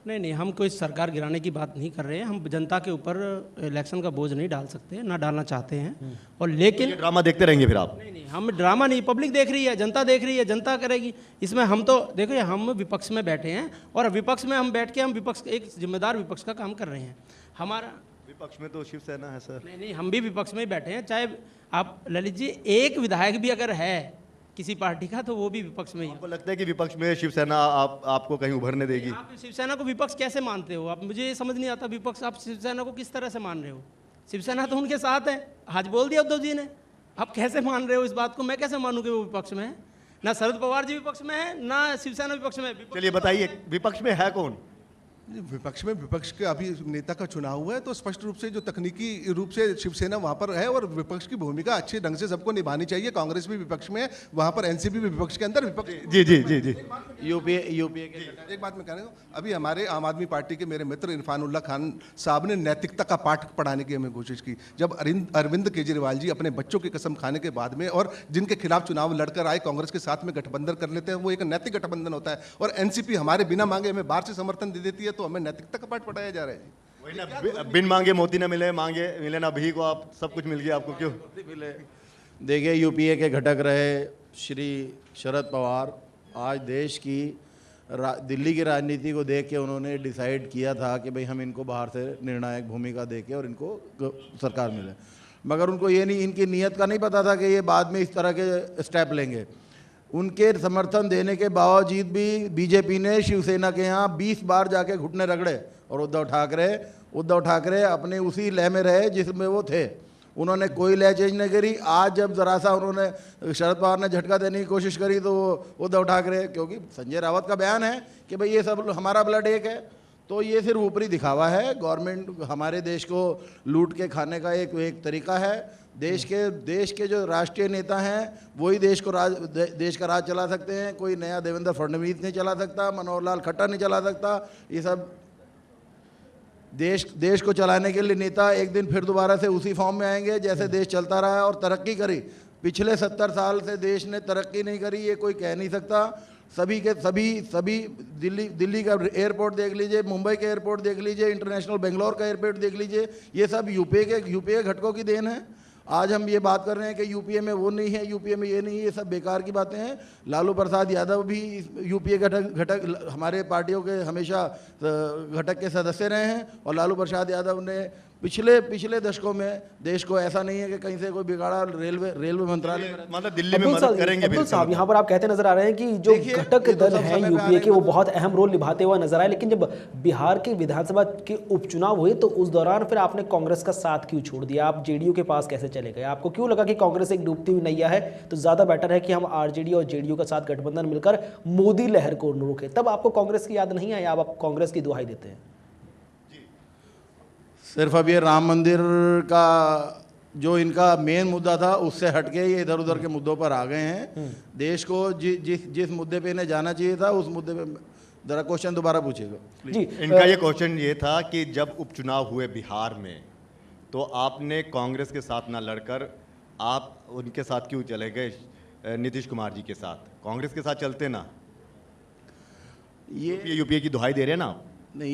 नहीं, हम कोई सरकार गिराने की बात नहीं कर रहे हैं। हम जनता के ऊपर इलेक्शन का बोझ नहीं डाल सकते, ना डालना चाहते हैं। और लेकिन ड्रामा देखते रहेंगे फिर आप? नहीं, हम ड्रामा नहीं, पब्लिक देख रही है, जनता देख रही है, जनता करेगी। इसमें हम तो देखिए, हम विपक्ष में बैठे हैं, और विपक्ष में हम बैठ के एक जिम्मेदार विपक्ष का काम कर रहे हैं। हमारा विपक्ष में तो शिवसेना है सर। नहीं, हम भी विपक्ष में ही बैठे हैं। चाहे आप ललित जी, एक विधायक भी अगर है किसी पार्टी का, तो वो भी विपक्ष में ही है। आपको लगता है कि विपक्ष में शिवसेना आपको कहीं उभरने देगी? आप शिवसेना को विपक्ष कैसे मानते हो आप? मुझे ये समझ नहीं आता, विपक्ष आप शिवसेना को किस तरह से मान रहे हो? शिवसेना तो उनके साथ है, आज बोल दिया उद्धव जी ने। आप कैसे मान रहे हो इस बात को? मैं कैसे मानूं कि वो विपक्ष में है? ना शरद पवार जी विपक्ष में है, ना शिवसेना विपक्ष में है। चलिए बताइए, विपक्ष में है कौन? विपक्ष के अभी नेता का चुनाव हुआ है, तो स्पष्ट रूप से जो तकनीकी रूप से शिवसेना वहां पर है, और विपक्ष की भूमिका अच्छे ढंग से सबको निभानी चाहिए। कांग्रेस भी विपक्ष में है, वहां पर एनसीपी भी विपक्ष के अंदर विपक्ष। जी यूपीए के एक बात मैं कह रहा हूँ, अभी हमारे आम आदमी पार्टी के मेरे मित्र इरफानुल्लाह खान साहब ने नैतिकता का पाठ पढ़ाने की हमें कोशिश की। जब अरविंद केजरीवाल जी अपने बच्चों की कसम खाने के बाद में, और जिनके खिलाफ चुनाव लड़कर आए, कांग्रेस के साथ में गठबंधन कर लेते हैं, वो एक नैतिक गठबंधन होता है। और एनसीपी हमारे बिना मांगे हमें बाहर से समर्थन दे देती है, तो हमें नैतिकता का पाठ पढ़ाया जा रहा है। वही ना, बिन मांगे मोती ना मिले, मांगे मिले ना भी को आप सब कुछ मिल गया आपको, क्यों? देखिए, यूपीए के घटक रहे श्री शरद पवार आज देश की दिल्ली की राजनीति को देख के उन्होंने डिसाइड किया था कि भाई हम इनको बाहर से निर्णायक भूमिका दे के और इनको सरकार मिले, मगर उनको ये नहीं, इनकी नीयत का नहीं पता था कि ये बाद में इस तरह के स्टेप लेंगे। उनके समर्थन देने के बावजूद भी बीजेपी ने शिवसेना के यहाँ 20 बार जाके घुटने रगड़े और उद्धव ठाकरे अपने उसी लय में रहे जिसमें वो थे। उन्होंने कोई लय चेंज नहीं करी। आज जब ज़रा सा उन्होंने शरद पवार ने झटका देने की कोशिश करी तो उद्धव ठाकरे, क्योंकि संजय रावत का बयान है कि भाई ये सब हमारा ब्लड एक है, तो ये सिर्फ ऊपरी दिखावा है। गवर्नमेंट हमारे देश को लूट के खाने का एक तरीका है। देश के जो राष्ट्रीय नेता हैं वही देश का राज चला सकते हैं। कोई नया देवेंद्र फडणवीस नहीं चला सकता, मनोहर लाल खट्टर नहीं चला सकता। ये सब देश को चलाने के लिए नेता एक दिन फिर दोबारा से उसी फॉर्म में आएंगे जैसे देश चलता रहा है और तरक्की करी। पिछले 70 साल से देश ने तरक्की नहीं करी, ये कोई कह नहीं सकता। सभी दिल्ली का एयरपोर्ट देख लीजिए, मुंबई के एयरपोर्ट देख लीजिए, इंटरनेशनल बेंगलोर का एयरपोर्ट देख लीजिए, ये सब यूपीए के घटकों की देन है। आज हम ये बात कर रहे हैं कि यूपीए में वो नहीं है, यूपीए में ये नहीं है, ये सब बेकार की बातें हैं। लालू प्रसाद यादव भी यूपीए घटक हमारे पार्टियों के हमेशा घटक के सदस्य रहे हैं और लालू प्रसाद यादव ने पिछले दशकों में देश को ऐसा नहीं है कि कहीं से कोई बिगाड़ा। रेलवे मंत्रालय मतलब दिल्ली में मदद करेंगे। अब्दुल साहब, यहाँ पर आप कहते नजर आ रहे हैं कि जो घटक दल हैं यूपीए के वो बहुत अहम रोल निभाते हुए नजर आए, लेकिन जब बिहार के विधानसभा के उपचुनाव हुए तो उस दौरान फिर आपने कांग्रेस का साथ क्यों छोड़ दिया? आप जेडीयू के पास कैसे चले गए? आपको क्यों लगा कि कांग्रेस एक डूबती हुई नैया है तो ज्यादा बेटर है कि हम आरजेडी और जेडीयू के साथ गठबंधन मिलकर मोदी लहर को रोके? तब आपको कांग्रेस की याद नहीं आई, आप कांग्रेस की दुहाई देते हैं? सिर्फ अब ये राम मंदिर का जो इनका मेन मुद्दा था उससे हटके ये इधर उधर के मुद्दों पर आ गए हैं। देश को जिस मुद्दे पे इन्हें जाना चाहिए था उस मुद्दे पे जरा क्वेश्चन दोबारा पूछिएगा जी। इनका ये क्वेश्चन ये था कि जब उपचुनाव हुए बिहार में तो आपने कांग्रेस के साथ ना लड़कर आप उनके साथ क्यों चले गए नीतीश कुमार जी के साथ? कांग्रेस के साथ चलते ना। ये यूपीए की दुहाई दे रहे हैं ना आप? नहीं,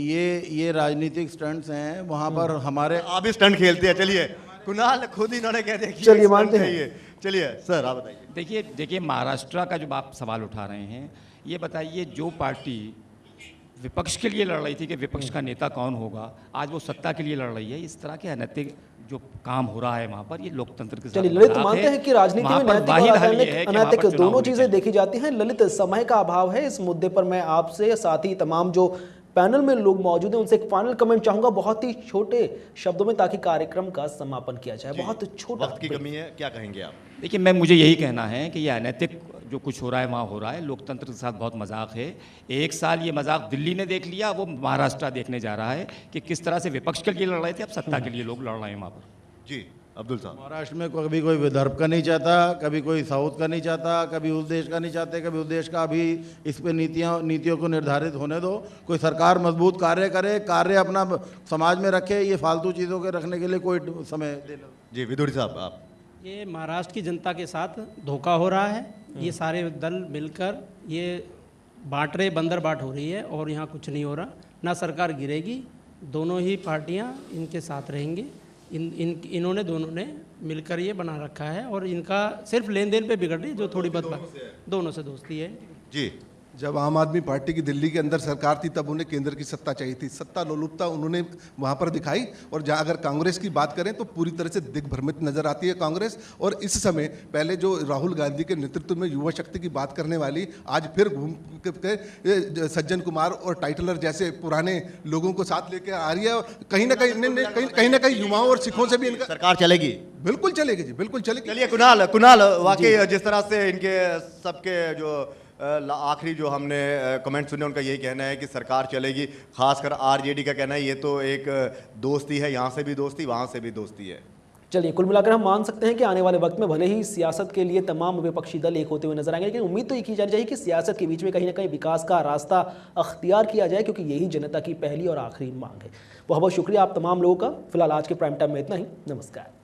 ये राजनीतिक स्टंट्स हैं। वहाँ पर हमारे आप भी स्टंट खेलते हैं। चलिए कुणाल खुद इन्होंने कह दिया, चलिए मानते हैं। चलिए सर आप बताइए। देखिए महाराष्ट्र का जो आप सवाल उठा रहे हैं, ये बताइए जो पार्टी विपक्ष के लिए लड़ रही थी कि विपक्ष का नेता कौन होगा, आज वो सत्ता के लिए लड़ रही है। इस तरह के अनैतिक जो काम हो रहा है वहाँ पर, ये लोकतंत्र के साथ ललित मानते हैं कि राजनीति में नैतिक और अनैतिक दोनों चीजें देखी जाती हैं। ललित, समय का अभाव है इस मुद्दे पर मैं आपसे साथ ही तमाम जो पैनल में लोग मौजूद हैं उनसे एक फाइनल कमेंट चाहूंगा बहुत ही छोटे शब्दों में, ताकि कार्यक्रम का समापन किया जाए। बहुत छोटा वक्त की कमी है, क्या कहेंगे आप? देखिए मुझे यही कहना है कि ये अनैतिक जो कुछ हो रहा है वहाँ हो रहा है। लोकतंत्र के साथ बहुत मजाक है। एक साल ये मजाक दिल्ली ने देख लिया, वो महाराष्ट्र देखने जा रहा है कि किस तरह से विपक्ष के लिए लड़ रहे थे, अब सत्ता के लिए लोग लड़ रहे हैं वहाँ पर। जी अब्दुल साहब। महाराष्ट्र में कभी कोई विदर्भ का नहीं चाहता, कभी कोई साउथ का नहीं चाहता, कभी उस देश का नहीं चाहते, कभी उस देश का। अभी इस पे नीतियों को निर्धारित होने दो। कोई सरकार मजबूत कार्य करे, कार्य अपना समाज में रखे, ये फालतू चीज़ों के रखने के लिए कोई समय देना। जी विदुरी साहब आप। ये महाराष्ट्र की जनता के साथ धोखा हो रहा है। ये सारे दल मिलकर ये बांट रहे, बंदर बाट हो रही है और यहाँ कुछ नहीं हो रहा। ना सरकार गिरेगी, दोनों ही पार्टियाँ इनके साथ रहेंगी। इन्होंने दोनों ने मिलकर ये बना रखा है और इनका सिर्फ लेन देन पे बिगड़ रही है, जो थोड़ी बहुत दोनों से दोस्ती है। जी जब आम आदमी पार्टी की दिल्ली के अंदर सरकार थी तब उन्हें केंद्र की सत्ता चाहिए थी। सत्ता लोलुपता उन्होंने वहाँ पर दिखाई। और जहाँ अगर कांग्रेस की बात करें तो पूरी तरह से दिग्भ्रमित नजर आती है कांग्रेस। और इस समय पहले जो राहुल गांधी के नेतृत्व में युवा शक्ति की बात करने वाली, आज फिर घूम के सज्जन कुमार और टाइटलर जैसे पुराने लोगों को साथ लेकर आ रही है। और कहीं ना कहीं युवाओं और सिखों से भी इनका सरकार चलेगी। बिल्कुल चलेगी जी, बिल्कुल चलेगी। चलिए कुणाल वाकई जिस तरह से इनके सबके जो आखिरी जो हमने कमेंट सुने उनका यही कहना है कि सरकार चलेगी। खासकर आरजेडी का कहना है ये तो एक दोस्ती है, यहाँ से भी दोस्ती वहाँ से भी दोस्ती है। चलिए कुल मिलाकर हम मान सकते हैं कि आने वाले वक्त में भले ही सियासत के लिए तमाम विपक्षी दल एक होते हुए नजर आएंगे, लेकिन उम्मीद तो ये की जानी चाहिए कि सियासत के बीच में कहीं ना कहीं विकास का रास्ता अख्तियार किया जाए, क्योंकि यही जनता की पहली और आखिरी मांग है। बहुत बहुत शुक्रिया आप तमाम लोगों का। फिलहाल आज के प्राइम टाइम में इतना ही। नमस्कार।